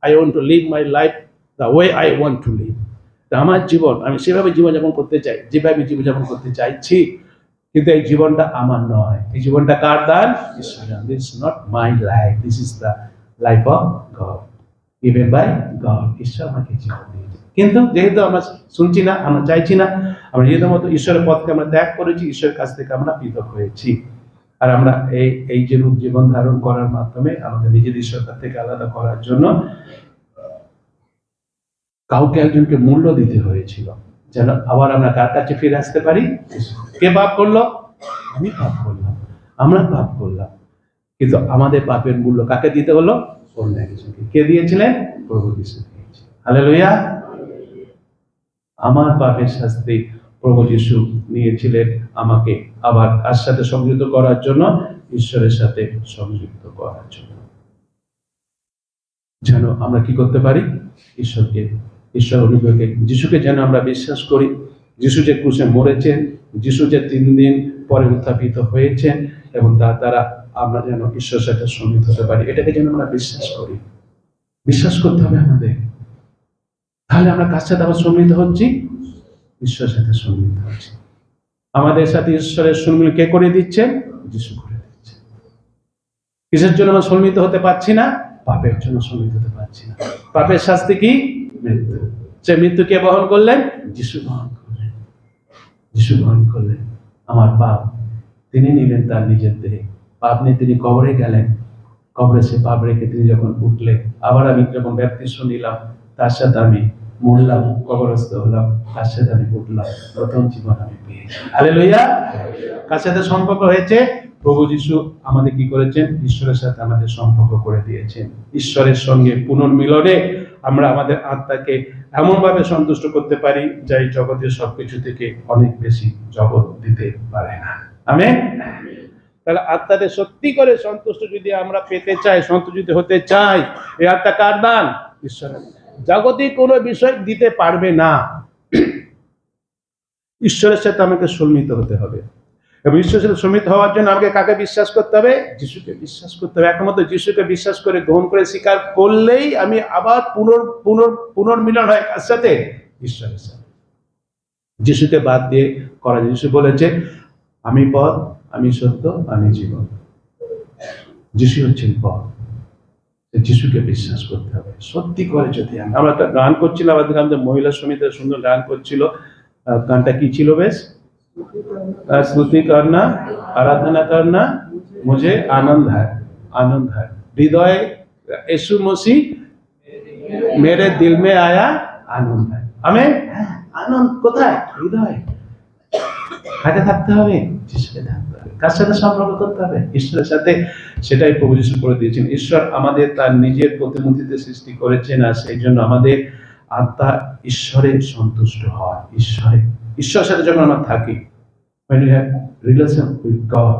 I want to live my life the way I want to live. আমার জীবন, আমি সেভাবে জীবনযাপন করতে চাই, যেভাবে জীবনযাপন করতে চাইছি। কিন্তু এই জীবনটা আমার নয়, এই জীবনটা কার দান? ঈশ্বরের। This is not my life, this is the life of God, given by God. ঈশ্বর আমাকে জীবন দিয়েছে। কিন্তু যেহেতু আমরা শুনছি না, আমরা চাইছি না, আমরা নিজেদের মতো ঈশ্বরের পথকে আমরা ত্যাগ করেছি, ঈশ্বরের কাছ থেকে আমরা পৃথক হয়েছি। আর আমরা এই যে রূপ জীবন ধারণ করার মাধ্যমে আমাদের নিজেদের ঈশ্বরের থেকে আলাদা করার জন্য কাউকে একজনকে মূল্য দিতে হয়েছিল, যেন আবার আমরা কার কাছে ফিরে আসতে পারি? কে পাপ করলো? আমি পাপ করলাম, আমরা পাপ করলাম। কিন্তু আমাদের পাপের মূল্য কাকে দিতে হলো? অন্য একজনকে। কে দিয়েছিলেন? প্রভু যীশু দিয়েছিলেন। হালেলুয়া। আমার পাপের শাস্তি প্রভু যীশু নিয়েছিলেন আমাকে আবার কার সাথে সংযুক্ত করার জন্য? ঈশ্বরের সাথে সংযুক্ত করার জন্য। যেন আমরা কি করতে পারি? ঈশ্বরকে, ঈশ্বর অনুগ্রহকে, যিশুকে যেন আমরা বিশ্বাস করি। যিশু যে ক্রুশে মরেছেন, যিশু যে 3 দিন পরে উত্থাপিত হয়েছেন, এবং তার দ্বারা আমরা যেন ঈশ্বরের সাথে সংযুক্ত হতে পারি, এটাকে যেন আমরা বিশ্বাস করি। বিশ্বাস করতে হবে আমাদের। তাহলে আমরা কার সাথে আবার সম্মিলিত হচ্ছি? ঈশ্বরের সাথে সম্মিলিত হচ্ছি। আমাদের সাথে ঈশ্বরের সম্মিলন কে করে দিচ্ছেন? যিশু করে দিচ্ছেন। কিসের জন্য আমরা সম্মিলিত হতে পারছি না? পাপের জন্য সম্মিলিত হতে পারছি না। পাপের শাস্তি কি? মৃত্যু। সে মৃত্যু কে বহন করলেন? যিশু বহন করলেন। যিশু বহন করলেন আমার পাপ, তিনি নিলেন তার নিজের দেহে। পাপ নিয়ে তিনি কবরে গেলেন, কবরে সে পাপ রেখে তিনি যখন উঠলেন, আবার আমি যখন ব্যাপতিস্ম নিলাম, তার সাথে আমি মরলাম, কবরস্থ হলাম, তার সাথে আমি উঠলাম, নতুন জীবন আমি পেয়েছি। হালেলুয়া। কার সাথে সম্পর্ক হয়েছে? প্রভু যিশু আমাদের কি করেছেন? ঈশ্বরের সাথে আমাদের সম্পর্ক করে দিয়েছেন। ঈশ্বরের সঙ্গে পুনর্মিলনে আমরা আমাদের আত্মাকে এমন ভাবে সন্তুষ্ট করতে পারি যা এই জগতের সবকিছু থেকে অনেক বেশি জগৎ দিতে পারে না। আমেন। তাহলে আত্মাকে সত্যি করে সন্তুষ্ট যদি আমরা পেতে চাই, সন্তুষ্ট হতে চাই, এই আত্মা কার দান? ঈশ্বরের। জাগতিক কোনো বিষয় দিতে পারবে না। ঈশ্বরের সাথে আমাকে সম্মিলিত হতে হবে, এবং ঈশ্বরের সাথে সম্মিলিত হওয়ার জন্য আমাকে কাকে বিশ্বাস করতে হবে? যিশুকে বিশ্বাস করতে হবে। একমাত্র যিশুকে বিশ্বাস করে গ্রহণ করে স্বীকার করলেই আমি আবার পুনর্মিলন হয় কার সাথে? ঈশ্বরের সাথে। যিশুকে বাদ দিয়ে করা যায়। যিশু বলেছে, আমি পথ, আমি সত্য, আমি জীবন। যিশু হচ্ছেন পথ। যিশুকে বিশ্বাস করতে হবে সত্যি করে। যদি আমরা একটা গান করছিলাম, আমাদের মহিলা সমিতির সুন্দর গান করছিল। গানটা কি ছিল? বেশ, स्तुति करना, आराधना करना, मुझे आनंद है, आनंद है। हृदय यीशु मसीह मेरे दिल में आया, आनंद है। हमें आनंद কোথায়? হৃদয়। কাকে থাকতে হবে? যিশুকে থাকতে হবে। কার সাথে সম্পর্ক করতে হবে? ঈশ্বরের সাথে। সেটাই প্রভু যিশু করে দিয়েছেন। ঈশ্বর আমাদের তার নিজের প্রতিমূর্তিতে সৃষ্টি করেছেন, আর সেই জন্য আমাদের আত্মা ঈশ্বরে সন্তুষ্ট হয়। ঈশ্বরের সাথে যখন আমরা থাকি, when we have relation with God,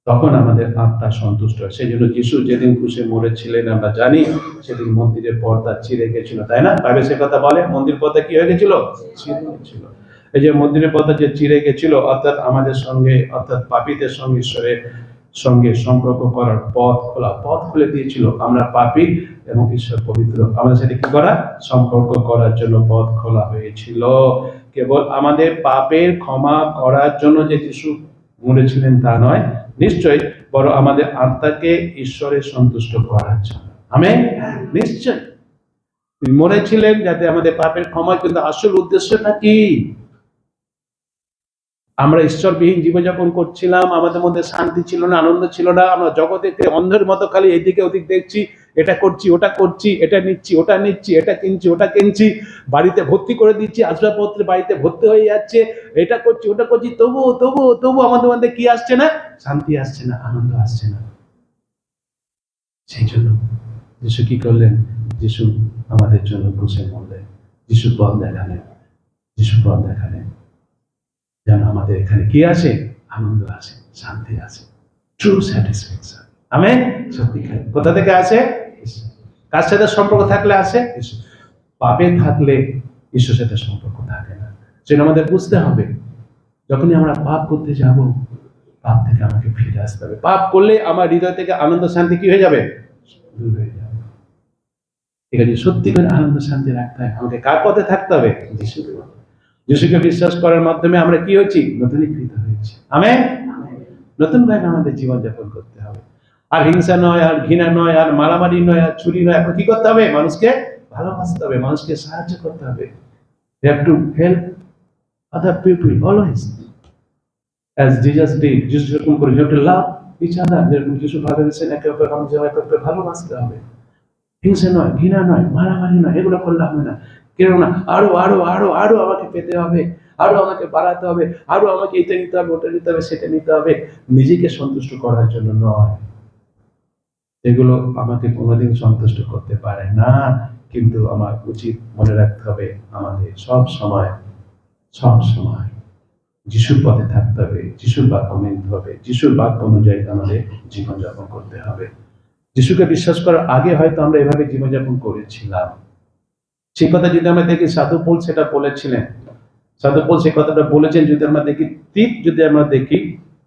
তখন আমাদের আত্মা সন্তুষ্ট হয়। সেই জন্য যিশু যেদিন ক্রুশে মরেছিলেন আমরা জানি, সেদিন মন্দিরের পর্দা ছিঁড়ে গেছিল, তাই না? বাইবেল সে কথা বলে, মন্দির পর্দা কি হয়ে গেছিল? ছিঁড়ে গেছিল। এই যে মন্দিরের পর্দা যে ছিঁড়ে গেছিল, অর্থাৎ আমাদের সঙ্গে, অর্থাৎ পাপীদের সঙ্গে ঈশ্বরের সঙ্গে সম্পর্ক করার পথ খুলে দিয়েছিল। আমরা পাপী এবং ঈশ্বর পবিত্র, আমাদের সাথে কি করা? সম্পর্ক করার জন্য পথ খোলা হয়েছিল। কেবল আমাদের পাপের ক্ষমা করার জন্য যে যিশু মরেছিলেন তা নয় নিশ্চয়ই, বরং আমাদের আত্মাকে ঈশ্বরের সন্তুষ্ট করার জন্য। আমেন। নিশ্চয় তিনি মরেছিলেন যাতে আমাদের পাপের ক্ষমা, কিন্তু আসল উদ্দেশ্যটা কি? আমরা ঈশ্বরবিহীন জীবনযাপন করছিলাম, আমাদের মধ্যে শান্তি ছিল না, আনন্দ ছিল না। আমরা জগতে অন্ধের মতো খালি এদিকে ওদিক দেখছি, এটা করছি, ওটা করছি, এটা নিচ্ছি, ওটা নিচ্ছি, এটা কিনছি, ওটা কিনছি, বাড়িতে ভর্তি করে দিচ্ছি, আসবাবপত্রে বাড়িতে ভর্তি হয়ে যাচ্ছে, এটা করছি, ওটা করছি, তবু আমাদের মধ্যে কি আসছে না? শান্তি আসছে না, আনন্দ আসছে না। সেই জন্য যিশু কি করলেন? যিশু আমাদের জন্য ক্রুশে মরলেন। যিশু পথ দেখালেন যেন আমাদের এখানে কি আসে? আনন্দ আসে, শান্তি আসে, ট্রু স্যাটিসফ্যাকশন। আমেন। সত্যিকার কোথা থেকে আসে? কার সাথে সম্পর্ক থাকলে আসে? পাপে থাকলে ঈশ্বরের সাথে সম্পর্ক থাকে না। সেটা আমাদের বুঝতে হবে। যখনই আমরা পাপ করতে যাব, পাপ থেকে আমাকে ফিরে আসতে হবে। পাপ করলে আমার হৃদয় থেকে আনন্দ শান্তি কি হয়ে যাবে? দূর হয়ে যাবে। ঠিক আছে, সত্যি করে আনন্দ শান্তি রাখতে হয়, আমাকে কার পথে থাকতে হবে? যিশুকে বিশ্বাস করার মাধ্যমে আমরা কি হয়েছি? নতুনীকৃত হয়েছি। আমেন। নতুন ভাবে আমাদের জীবনযাপন করতে হবে। আর হিংসা নয়, আর ঘৃণা নয়, আর মারামারি নয়, আর চুরি নয়। এখন কি করতে হবে? মানুষকে ভালোবাসতে হবে, মানুষকে সাহায্য করতে হবে। We have to help other people always, as Jesus did. যিশু যেরকম করে, you have to love each other, যেরকম যিশু ভালোবেসেন একে অপরকে ভালোবাসতে হবে। হিংসা নয়, ঘৃণা নয়, মারামারি নয়, এগুলো করলে হবে না। কেন না? আরো আমাকে পেতে হবে, আরো আমাকে বাড়াতে হবে, আরো আমাকে এটা নিতে হবে, ওটা নিতে হবে, সেটা নিতে হবে। নিজেকে সন্তুষ্ট করার জন্য নয়। এগুলো আমাকে কোনোদিন সন্তুষ্ট করতে পারে না। কিন্তু আমার উচিত মনে রাখতে হবে, আমাদের সব সময় যিশুর পথে থাকতে হবে, যিশুর বাক্য মেনতে হবে, যিশুর বাক্য অনুযায়ী আমাদের জীবনযাপন করতে হবে। যিশুকে বিশ্বাস করার আগে হয়তো আমরা এভাবে জীবনযাপন করেছিলাম। সেই কথা যদি আমরা দেখি, সাধু পৌল সেটা বলেছিলেন। সাধু পৌল সেই কথাটা বলেছেন। যদি আমরা দেখি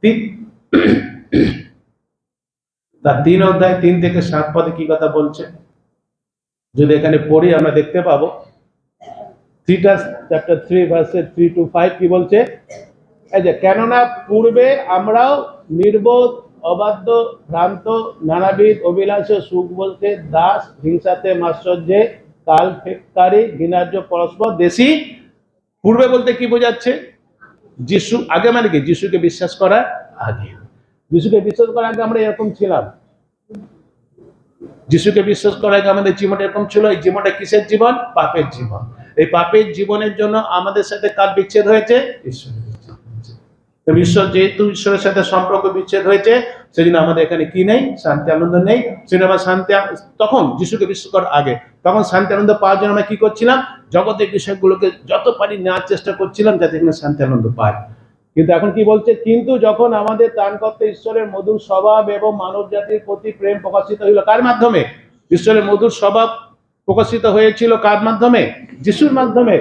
তীত তার 3 অধ্যায় 3 থেকে 7 পদে কি কথা বলছে, যদি এখানে পড়ি আমরা দেখতে পাবো। চ্যাপ্টার 3 ভার্সেস 3 to 5 কি বলছে? এই যে, কেননা পূর্বে আমরাও নির্বোধ, অবাধ্য, ভ্রান্ত, নানাবিধ অভিলাষে, সুখ বলতে দাস, হিংসাতে, মাৎসর্যে, কালক্ষেপকারী, ঘৃণার্য, পরস্পর দেশী। পূর্বে বলতে কি বোঝাচ্ছে? যিশু আগে মানে কি? যিশুকে বিশ্বাস করার আগে। যিশুকে বিশ্বাস করার আগে আমরা এরকম ছিলাম। যিশুকে বিশ্বাস করার আগে আমাদের জীবনটা এরকম ছিল। এই জীবনটা কিসের জীবন? পাপের জীবন। এই পাপের জীবনের জন্য আমাদের সাথে কার বিচ্ছেদ হয়েছে? ঈশ্বরের বিচ্ছেদ হয়েছে। তো যেহেতু ঈশ্বরের সাথে সম্পর্ক বিচ্ছেদ হয়েছে, সেজন্য আমাদের এখানে কি নেই? শান্তি আনন্দ নেই। সেজন্য আমরা তখন যিশুকে বিশ্বাস করার আগে তখন শান্তি আনন্দ পাওয়ার জন্য আমরা কি করছিলাম? জগতের বিষয়গুলোকে যত পারি নেওয়ার চেষ্টা করছিলাম, যাতে এখানে শান্তি আনন্দ পাই। কিন্তু এখন কি বলছে? কিন্তু যখন আমাদের ত্রাণকর্তা ঈশ্বরের মধুর স্বভাব এবং মানব জাতির প্রতি প্রেম প্রকাশিত হইল, কার মাধ্যমে? ঈশ্বরের মধুর স্বভাব প্রকাশিত হয়েছিল কার মাধ্যমে? যিশুর মাধ্যমে।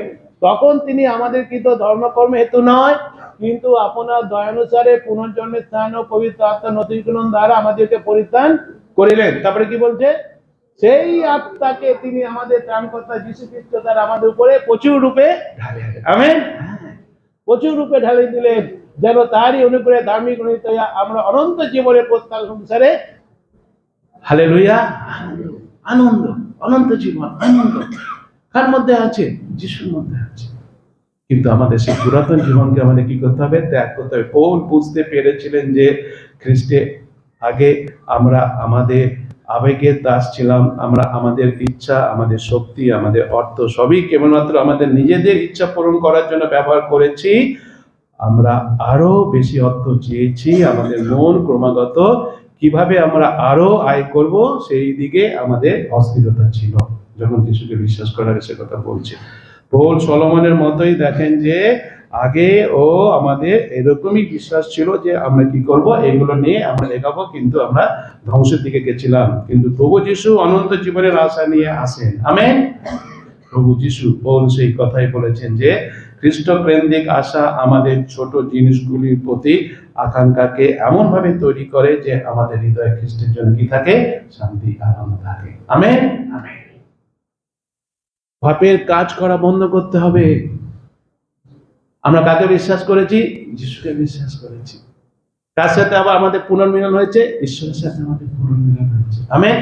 তখন তিনি আমাদের কৃত ধর্মকর্ম হেতু নয়, কিন্তু আপনার দয়ানুসারে পুনর্জন্মের স্থান ও পবিত্র আত্মা নতুন দ্বারা আমাদেরকে পরিত্রাণ করিলেন। তারপরে কি বলছে? সেই আত্মাকে তিনি আমাদের ত্রাণকর্তা যীশু খ্রিস্ট দ্বারা আমাদের উপরে প্রচুর রূপে ঢালে। আমেন। প্রচুর রূপে ঢালে দিলেন, যেন তারই অনুগ্রহে ধার্মিক গণিত হইয়া আমরা অনন্ত জীবনের প্রত্যাশা অনুসারে হালেলুয়া আনন্দ, অনন্ত জীবন আনন্দ কার মধ্যে আছে? যিশুর মধ্যে আছে। কিন্তু আমাদের সেই পুরাতন জীবনকে আমাদের কি করতে হবে? ত্যাগ করতে হবে। পৌল বুঝতে পেরেছিলেন যে খ্রিস্টে আগে আমরা আমাদের আবেগের দাস ছিলাম, আমরা আমাদের ইচ্ছা, আমাদের শক্তি, আমাদের অর্থ সবই কেবলমাত্র আমাদের নিজেদের ইচ্ছা পূরণ করার জন্য ব্যবহার করেছি। আমরা আরো বেশি অর্থ চেয়েছি, আমাদের মন ক্রমাগত কিভাবে আমরা আরো আয় করব সেই দিকে আমাদের অস্থিরতা ছিল যখন যিশুকে বিশ্বাস করার সে কথা বলছে। পৌল সলোমনের মতোই দেখেন যে আগে ও আমাদের এরকমই বিশ্বাস ছিল যে আমরা কি করব, এগুলো নিয়ে আমরা এগাবো, কিন্তু আমরা ধ্বংসের দিকে গেছিলাম। কিন্তু প্রভু যিশু অনন্ত জীবনের আশা নিয়ে আসেন। আমেন। প্রভু যিশু, পৌল সেই কথাই বলেছেন যে খ্রিস্ট কেন্দ্রিক আশা আমাদের ছোট জিনিসগুলির প্রতি আকাঙ্ক্ষাকে এমন ভাবে তৈরি করে যে আমাদের হৃদয়ে খ্রিস্টের জন্য কি থাকে? শান্তি আনন্দ থাকে। আমেন। আমেন। পাপের কাজ করা বন্ধ করতে হবে। আমরা কাকে বিশ্বাস করেছি? যিশুকে বিশ্বাস করেছি। তার সাথে আবার আমাদের পুনর্মিলন হয়েছে, ঈশ্বরের সাথে আমাদের পুনর্মিলন হয়েছে। আমেন।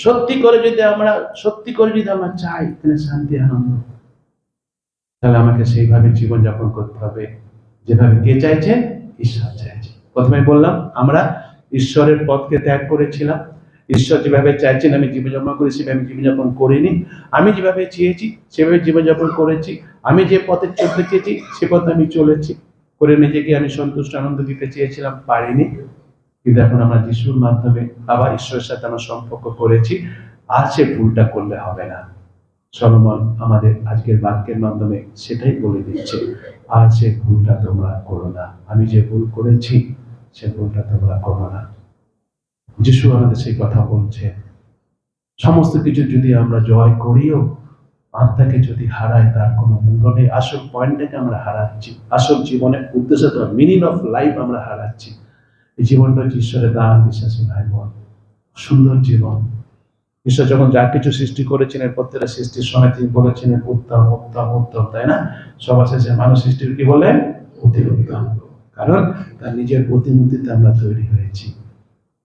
সত্যি করে যদি আমরা চাই এখানে শান্তি আনন্দ, তাহলে আমাকে সেইভাবে জীবনযাপন করতে হবে যেভাবে কে চাইছে? ঈশ্বর চাইছে। প্রথমে বললাম আমরা ঈশ্বরের পথকে ত্যাগ করেছিলাম। ঈশ্বর যেভাবে চাইছেন আমি জীবনযাপন করি সেভাবে জীবনযাপন করিনি। আমি যেভাবে চেয়েছি সেভাবে জীবনযাপন করেছি। আমি যে পথে চলতে চেয়েছি সে পথে আমি চলেছি, করে নিজেকে আমি সন্তুষ্ট আনন্দ দিতে চেয়েছিলাম, পারিনি। কিন্তু এখন আমরা যিশুর মাধ্যমে আবার ঈশ্বরের সাথে আমরা সম্পর্ক করেছি, আর সে ভুলটা করলে হবে না। সলোমন আমাদের আজকের বাক্যের মাধ্যমে সেটাই বলে দিচ্ছে, আর সে ভুলটা তোমরা করো না। আমি যে ভুল করেছি সে ভুলটা তোমরা করো না। যিশু আমাদের সেই কথা বলছে। সমস্ত কিছু যদি আমরা জয় করিও আত্মাকে যদি হারাই তার কোনো মূল্য নেই। আসল পয়েন্টটাকে আমরা হারাচ্ছি, আসল জীবনের উদ্দেশ্য, মিনিং অফ লাইফ আমরা হারাচ্ছি। এই জীবনটা হচ্ছে ঈশ্বরের দান। বিশ্বাসী ভাই বোন, সুন্দর জীবন। ঈশ্বর যখন যা কিছু সৃষ্টি করেছিলেন প্রত্যেকটা সৃষ্টির সময় তিনি বলেছিলেন উত্তম উত্তম উত্তম, তাই না? সবার শেষে মানুষ সৃষ্টির কি বলেন? অতি উত্তম। কারণ তার নিজের প্রতিমূর্তিতে আমরা তৈরি হয়েছি।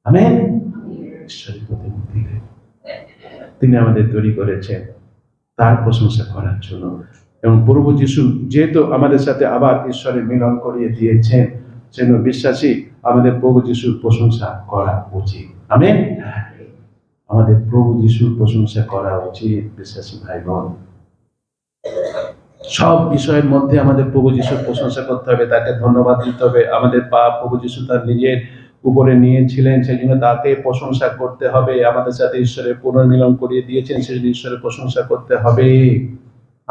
আমেন। ঈশ্বরের প্রতিমূর্তিতে তিনি আমাদের তৈরি করেছেন তার প্রশংসা করার জন্য। এবং প্রভু যিশু যেহেতু আমাদের সাথে আবার ঈশ্বরের মিলন করিয়ে দিয়েছেন, সেজন্য বিশ্বাসী আমাদের প্রভু যিশুর প্রশংসা করা উচিত। আমেন। আমাদের প্রভু যিশুর প্রশংসা করা উচিত বিশ্বাসী ভাই বোন। সব বিষয়ের মধ্যে আমাদের প্রভু যিশুর প্রশংসা করতে হবে, তাকে ধন্যবাদ দিতে হবে। আমাদের পাপ প্রভু যিশু তার নিজের উপরে নিয়েছিলেন, সেই জন্য তাকে প্রশংসা করতে হবে। আমাদের সাথে ঈশ্বরের পুনর্মিলন করিয়ে দিয়েছেন, সেই জন্য ঈশ্বরের প্রশংসা করতে হবে।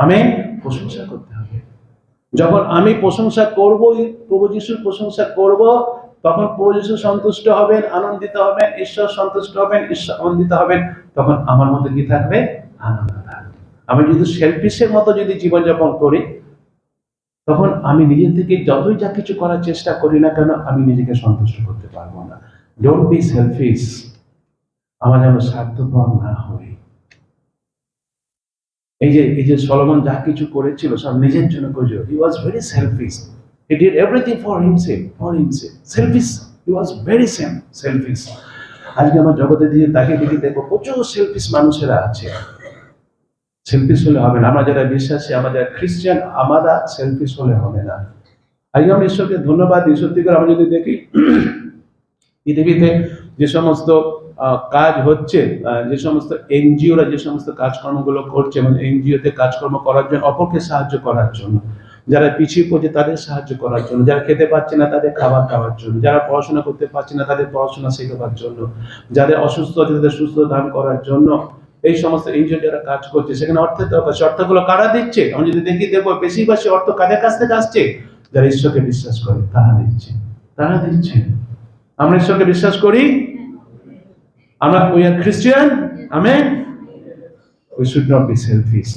আমেন। প্রশংসা করতে হবে। যখন আমি প্রশংসা করব, প্রভু যিশুর প্রশংসা করব, তখন প্রভু যিশু সন্তুষ্ট হবেন, আনন্দিত হবেন, ঈশ্বর সন্তুষ্ট হবেন, ঈশ্বর আনন্দিত হবেন। তখন আমার মধ্যে কি থাকবে? আনন্দ থাকবে। আমি যদি সেলফিশের মতো যদি জীবনযাপন করি, তখন আমি নিজে থেকে যতই যা কিছু করার চেষ্টা করি না কেন, আমি নিজেকে সন্তুষ্ট করতে পারবো না। Don't be shellfish. আমার যেন স্বার্থপর না হই। এই যে সলোমন যা কিছু করেছিল সব নিজের জন্য করেছিল। He was very selfish. He did everything for himself. Selfish. He was very selfish. আজকে আমার জগতে দিয়ে তাকে দেখে দেখো প্রচুর সেলফিশ মানুষেরা আছে। সেলফিশ হলে হবে না। আমরা যারা বিশ্বাসী, আমাদের খ্রিস্টান, আমরা সেলফিশ হলে হবে না। আজকে আমরা ঈশ্বরকে ধন্যবাদ দিই। সত্যি করে আমরা যদি দেখি পৃথিবীতে যে সমস্ত কাজ হচ্ছে, যে সমস্ত এনজিওরা যে সমস্ত কাজকর্মগুলো করছে, এবং এনজিওতে কাজকর্ম করার জন্য, অপরকে সাহায্য করার জন্য, যারা পিছিয়ে পড়ছে তাদের সাহায্য করার জন্য, যারা খেতে পাচ্ছে না তাদের খাবার খাওয়ার জন্য, যারা পড়াশোনা করতে পারছে না তাদের পড়াশোনা শেখাবার জন্য, যাদের অসুস্থ আছে তাদের সুস্থ দান করার জন্য। এই সমস্ত এনজিও যারা কাজ করছে সেখানে অর্থের দরকার, সে অর্থগুলো কারা দিচ্ছে? আমি যদি দেখি দেখবো বেশিরভাগ অর্থ কাদের কাছ থেকে আসছে? যারা ঈশ্বরকে বিশ্বাস করে তারা দিচ্ছে, তারা দিচ্ছে। আমরা ঈশ্বরকে বিশ্বাস করি, আমরা we are Christian, amen. We should not be shellfish.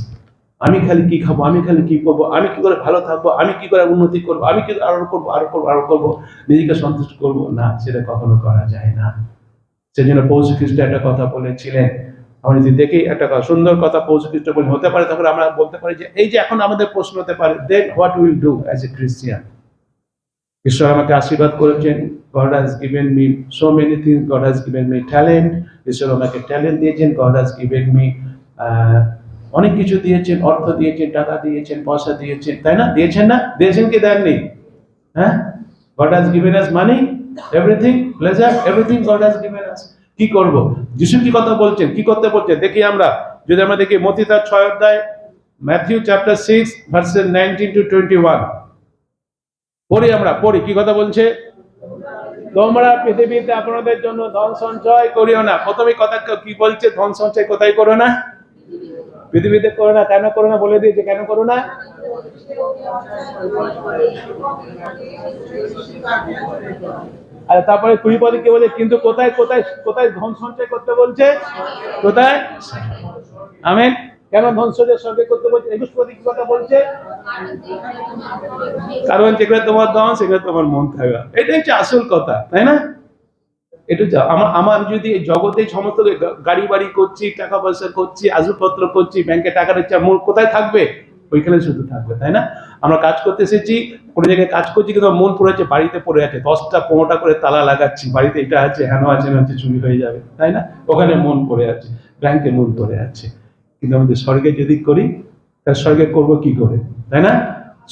আমি খালি কি খাবো, আমি খালি কি করবো, আমি কি করে ভালো থাকবো, আমি কি করে উন্নতি করবো, আমি কি আরো করবো, আরো করবো, আরো করবো, নিজেকে সন্তুষ্ট করবো না, সেটা কখনো করা যায় না। সেজন্য পৌষ খ্রিস্ট একটা কথা বলেছিলেন, আমরা যদি দেখি একটা সুন্দর কথা পৌষ খ্রিস্ট বলে হতে পারে, তখন আমরা বলতে পারি যে এই যে এখন আমাদের প্রশ্ন হতে পারে, then what will do as a Christian. ঈশ্বর আমাকে আশীর্বাদ করেছেন, God has given me so many things, God has given me talent, ঈশ্বর আমাকে ট্যালেন্ট দিয়েছেন, God has given me অনেক কিছু দিয়েছেন, অর্থ দিয়েছেন, টাকা দিয়েছেন, পয়সা দিয়েছেন, তাই না? দিয়েছেন না? দিয়েছেন কি দেননি? হ্যাঁ, God has given us money, everything, pleasure, everything God has given us. কি করব? যিশু কি কথা বলছেন, কি করতে বলছেন দেখি আমরা, যদি আমরা দেখি মত্তি তার 6 অধ্যায়, ম্যাথিউ চ্যাপ্টার 6 ভার্সেস 19 to 21 পড়ি, আমরা পড়ি কি কথা বলছে? তোমরা পৃথিবীতে আপনাদের জন্য ধন সঞ্চয় করিও না। প্রথমে কথা কি বলছে? ধন সঞ্চয় কোথায় করো না? পৃথিবীতে করো না। কেন করো না বলে দিয়েছে, কেন করো না? আর তারপরে 20 পদে কি বলে? কিন্তু কোথায় কোথায় কোথায় ধন সঞ্চয় করতে বলছে? কোথায়? আমেন। কেন ধন সঞ্চয় স্বর্গে করতে বলছে? 21 পদে কি কথা বলছে? কারণ যেখানে তোমার ধন সেখানে তোমার মন থাকবে। এটাই হচ্ছে আসল কথা, তাই না? এটা আমার যদি জগতে সমস্ত গাড়ি বাড়ি করছি, টাকা পয়সা করছি, আসবাবপত্র করছি, ব্যাংকে টাকা দিচ্ছি, মন কোথায় থাকবে? ওইখানে শুধু থাকবে, তাই না? আমরা কাজ করতে এসেছি, কোনো জায়গায় কাজ করছি, কিন্তু মন পড়ে আছে বাড়িতে পড়ে আছে, 10টা 15টা করে তালা লাগাচ্ছি, বাড়িতে এটা আছে, হেন আছে, চুরি হয়ে যাবে, তাই না? ওখানে মন পড়ে আছে, ব্যাংকে মন পড়ে আছে। কিন্তু আমাদের স্বর্গে যদি করি, তাহলে স্বর্গে করবো কি করে, তাই না?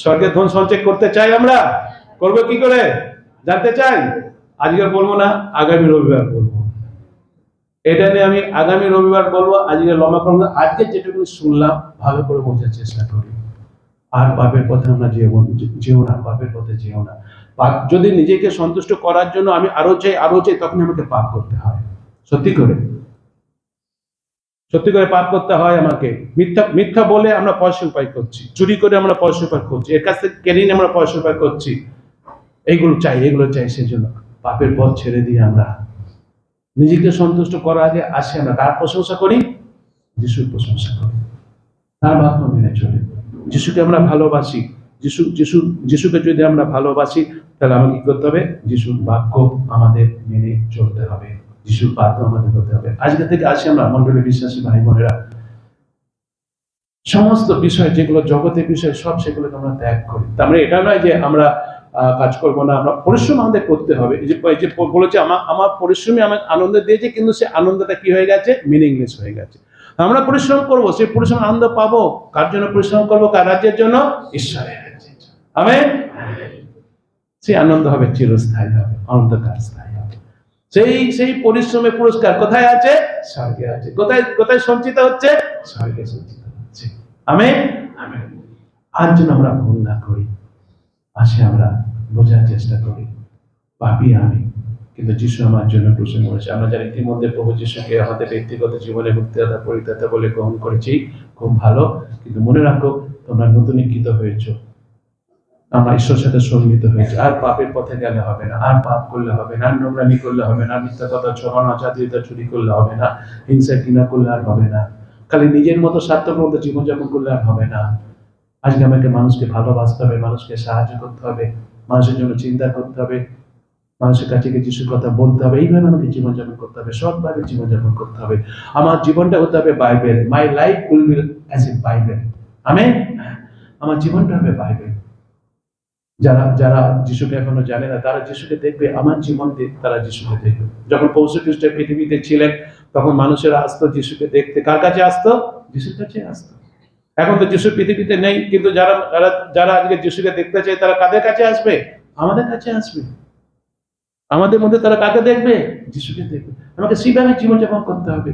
স্বর্গে ধন সঞ্চয় করতে চাই, আমরা করবো কি করে জানতে চাই? আজকে বলবো না, আগামী রবিবার বলবো। এটা নিয়ে আমি আগামী রবিবার বলবো। আজকে লম্বা করবো। আজকে যেটুকু শুনলাম ভালো করে বোঝার চেষ্টা করি। আর পাপের পথে আমরা যেও না, পাপের পথে যেও না। পাপ যদি নিজেকে সন্তুষ্ট করার জন্য আমি আরো চাই, তখন আমাকে পাপ করতে হয়। সত্যি করে পাপ করতে হয় আমাকে। মিথ্যা বলে আমরা পয়সা উপায় করছি, চুরি করে আমরা পয়সা উপায় করছি, এর কাছ থেকে কেড়ে নিয়ে আমরা পয়সা উপায় করছি। এগুলো চাই, সেজন্য পাপের পথ ছেড়ে দিয়ে আমরা নিজেকে সন্তুষ্ট করার আগে আসে আমরা কার প্রশংসা করি? যিশুর প্রশংসা করি, তার বাক্য মেনে চলি। যিশুকে আমরা ভালোবাসি। যিশুকে যদি আমরা ভালোবাসি, তাহলে আমাকে কি করতে হবে? যিশুর বাক্য আমাদের মেনে চলতে হবে, যিশুর বাক্য আমাদের করতে হবে। আজকে থেকে আসি আমরা মণ্ডলী বিশ্বাসী ভাই বোনেরা, সমস্ত বিষয় যেগুলো জগতের বিষয় সব সেগুলোকে আমরা ত্যাগ করি। তার মানে এটা নয় যে আমরা কাজ করবো না, আমরা পরিশ্রম আমাদের করতে হবে। এই যে বলেছে আমার পরিশ্রমই আমাকে আনন্দ দিয়েছে, কিন্তু সে আনন্দটা কি হয়ে গেছে? মিনিংলেস হয়ে গেছে। আমরা পরিশ্রম করবো, সেই পরিশ্রম আনন্দ পাবো। কার জন্য পরিশ্রম করবো? কার রাজ্যের জন্য? ঈশ্বরের রাজ্যের জন্য। আমেন। সেই আনন্দ হবে চিরস্থায়ী হবে, অনন্তকাল স্থায়ী হবে। সেই পরিশ্রমের পুরস্কার কোথায় আছে? স্বর্গে আছে। কোথায় সঞ্চিত হচ্ছে? স্বর্গে সঞ্চিত হচ্ছে। আমেন। আর যেন আমরা ভুল না করি, আসে আমরা বোঝার চেষ্টা করি পাপী আমি, কিন্তু যিশু আমার জন্য ক্রুশে মরেছে। আমরা যারা ইতিমধ্যে প্রভু যিশুকে আমাদের ব্যক্তিগত জীবনে মুক্তিদাতা পরিত্রাতা বলে গ্রহণ করেছি, খুব ভালো। কিন্তু মনে রাখো, তোমরা নতুনীকৃত হয়েছ, আমরা ঈশ্বরের সাথে সম্মিলিত হয়েছে। আর পাপের পথে গেলে হবে না, আর পাপ করলে হবে না, নোংরামি করলে হবে না, মিথ্যা কথা ছড়ানো, জাতীয়তা চুরি করলে হবে না, হিংসা ঘৃণা করলে আর হবে না, খালি নিজের মতো স্বার্থের মতো জীবনযাপন করলে আর হবে না। আজকে আমাকে মানুষকে ভালোবাসতে হবে, মানুষকে সাহায্য করতে হবে, মানুষের জন্য চিন্তা করতে হবে, মানুষের কাছে গিয়ে যিশুর কথা বলতে হবে। এইভাবে আমাকে জীবনযাপন করতে হবে, সৎভাবে জীবনযাপন করতে হবে। আমার জীবনটা হতে হবে Bible. My life will be as a Bible. Amen. আমার জীবনটা হবে বাইবেল। যারা যিশুকে এখনো জানে না, তারা যিশুকে দেখবে, আমার জীবন দিয়ে তারা যিশুকে দেখবে। যখন পৌষ খ্রিস্ট পৃথিবীতে ছিলেন, তখন মানুষেরা আসতো যিশুকে দেখতে। কার কাছে আসতো? যিশুর কাছে আসতো। এখন তো যিশু পৃথিবীতে নেই, কিন্তু যারা আজকে যিশুকে দেখতে চায়, তারা কাদের কাছে আসবে? আমাদের কাছে আসবে। আমাদের মধ্যে তারা কাকে দেখবে? যিশুকে দেখবে। আমাকে সেইভাবে জীবনযাপন করতে হবে।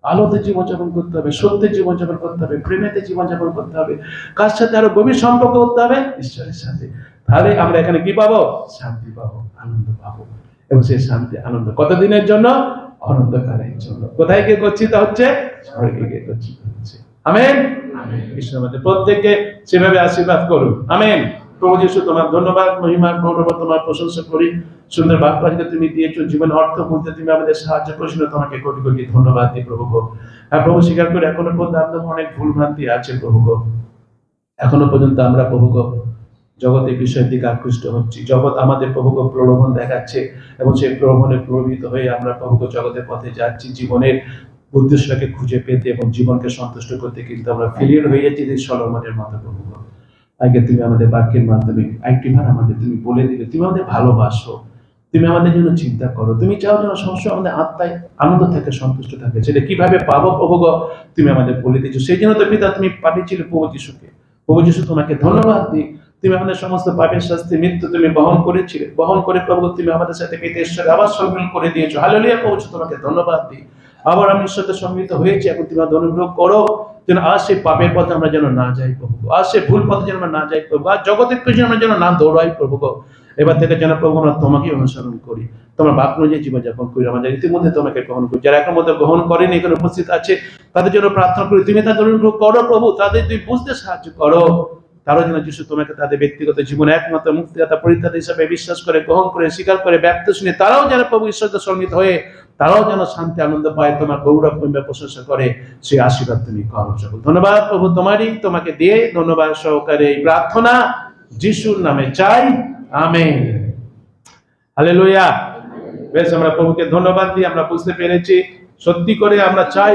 আলোতে জীবনযাপন করতে হবে, সত্যে জীবনযাপন করতে হবে, প্রেমেতে জীবনযাপন করতে হবে। কার সাথে আরো গভীর সম্পর্ক করতে হবে? ঈশ্বরের সাথে। তাহলে আমরা এখানে কি পাবো? শান্তি পাবো, আনন্দ পাবো। এবং সেই শান্তি আনন্দ কতদিনের জন্য? অনন্তকালের জন্য। কোথায় গিয়ে গচ্ছিত হচ্ছে? স্বর্গে গিয়ে গচ্ছিত হচ্ছে। আমেন। ঈশ্বর আমাদের প্রত্যেককে সেভাবে আশীর্বাদ করুন। আমেন। প্রভু যিশু, তোমার ধন্যবাদ, মহিমা, গৌরব, তোমার প্রশংসা করি। সুন্দর বাক্য আজকে তুমি দিয়েছো, জীবন অর্থ বলতে তুমি আমাদের সাহায্য করেছিল, তোমাকে কোটি কোটি ধন্যবাদ দিই প্রভু গো। আর প্রভু, স্বীকার করে এখনো পর্যন্ত আমাদের অনেক ভুল ভ্রান্তি আছে প্রভু গো। এখনো পর্যন্ত আমরা প্রভু গো জগতের বিষয়ের দিকে আকৃষ্ট হচ্ছি। জগৎ আমাদের প্রভু গো প্রলোভন দেখাচ্ছে এবং সেই প্রলোভনে প্রভাবিত হয়ে আমরা প্রভু গো জগতের পথে যাচ্ছি, জীবনের উদ্দেশ্যটাকে খুঁজে পেতে এবং জীবনকে সন্তুষ্ট করতে, কিন্তু আমরা ফেলিয়ার হয়ে যাচ্ছি যে সলোমনের মতো প্রভু গো। আগে তুমি আমাদের বাক্যের মাধ্যমে একটি বার আমাদের তুমি বলে দিলে তুমি আমাদের ভালোবাসো, তুমি আমাদের জন্য চিন্তা করো, তুমি চাও যেন সবসময় আমাদের আত্মায় আনন্দ থাকে, সন্তুষ্ট থাকে। সেটা কিভাবে পাবো প্রভু গো তুমি আমাদের বলে দিয়েছো। সেই জন্য তো পিতা তুমি পাঠিয়েছিলে প্রভু যিশুকে। প্রভু যিশু, তোমাকে ধন্যবাদ দিই। তুমি আমাদের সমস্ত পাপের শাস্তি, মৃত্যু তুমি বহন করেছিলে, বহন করে প্রভু তুমি আমাদের সাথে পিতা ঈশ্বরে আবার সম্মিলন করে দিয়েছো। হালেলুয়া প্রভু, তোমাকে ধন্যবাদ দিই। আবার আমি ঈশ্বরের সম্মিলিত হয়েছি। এখন তুমি আমাদের অনুগ্রহ করো যেন আর সেই পাপের পথে আমরা যেন না যাই প্রভু, আর সেই ভুল পথে যেন আমরা না যাই প্রভু, আর জগতের পেছনে আমরা যেন না দৌড়াই প্রভু। এবার থেকে যেন প্রভু আমরা তোমাকে অনুসরণ করি, তোমার বাক্য অনুযায়ী জীবনযাপন করি। আমাদের ইতিমধ্যে তোমাকে গ্রহণ করি, যারা এখন মধ্যে গ্রহণ করেনি, এখানে উপস্থিত আছে, তাদের জন্য প্রার্থনা করি তুমি তাদের অনুগ্রহ করো প্রভু, তাদের তুমি বুঝতে সাহায্য করো। তারা যেন যিশু তোমাকে তাদের ব্যক্তিগত জীবনে একমাত্র মুক্তিদাতা পরিত্রাতা হিসাবে বিশ্বাস করে, গ্রহণ করে, স্বীকার করে, ব্যক্ত শুনে তারাও যেন প্রভু ঈশ্বরের সম্মিলিত হয়ে তারাও যেন শান্তি আনন্দ পায়, তোমার গৌরব মহিমা প্রশংসা করে, সেই আশীর্বাদ তুমি করো। সকল ধন্যবাদ প্রভু তোমারই, তোমাকে দিয়ে ধন্যবাদ সহকারে এই প্রার্থনা যিশুর নামে চাই, আমেন। হালেলুয়া। বেশ, আমরা প্রভুকে ধন্যবাদ দিই। আমরা বুঝতে পেরেছি সত্যি করে আমরা চাই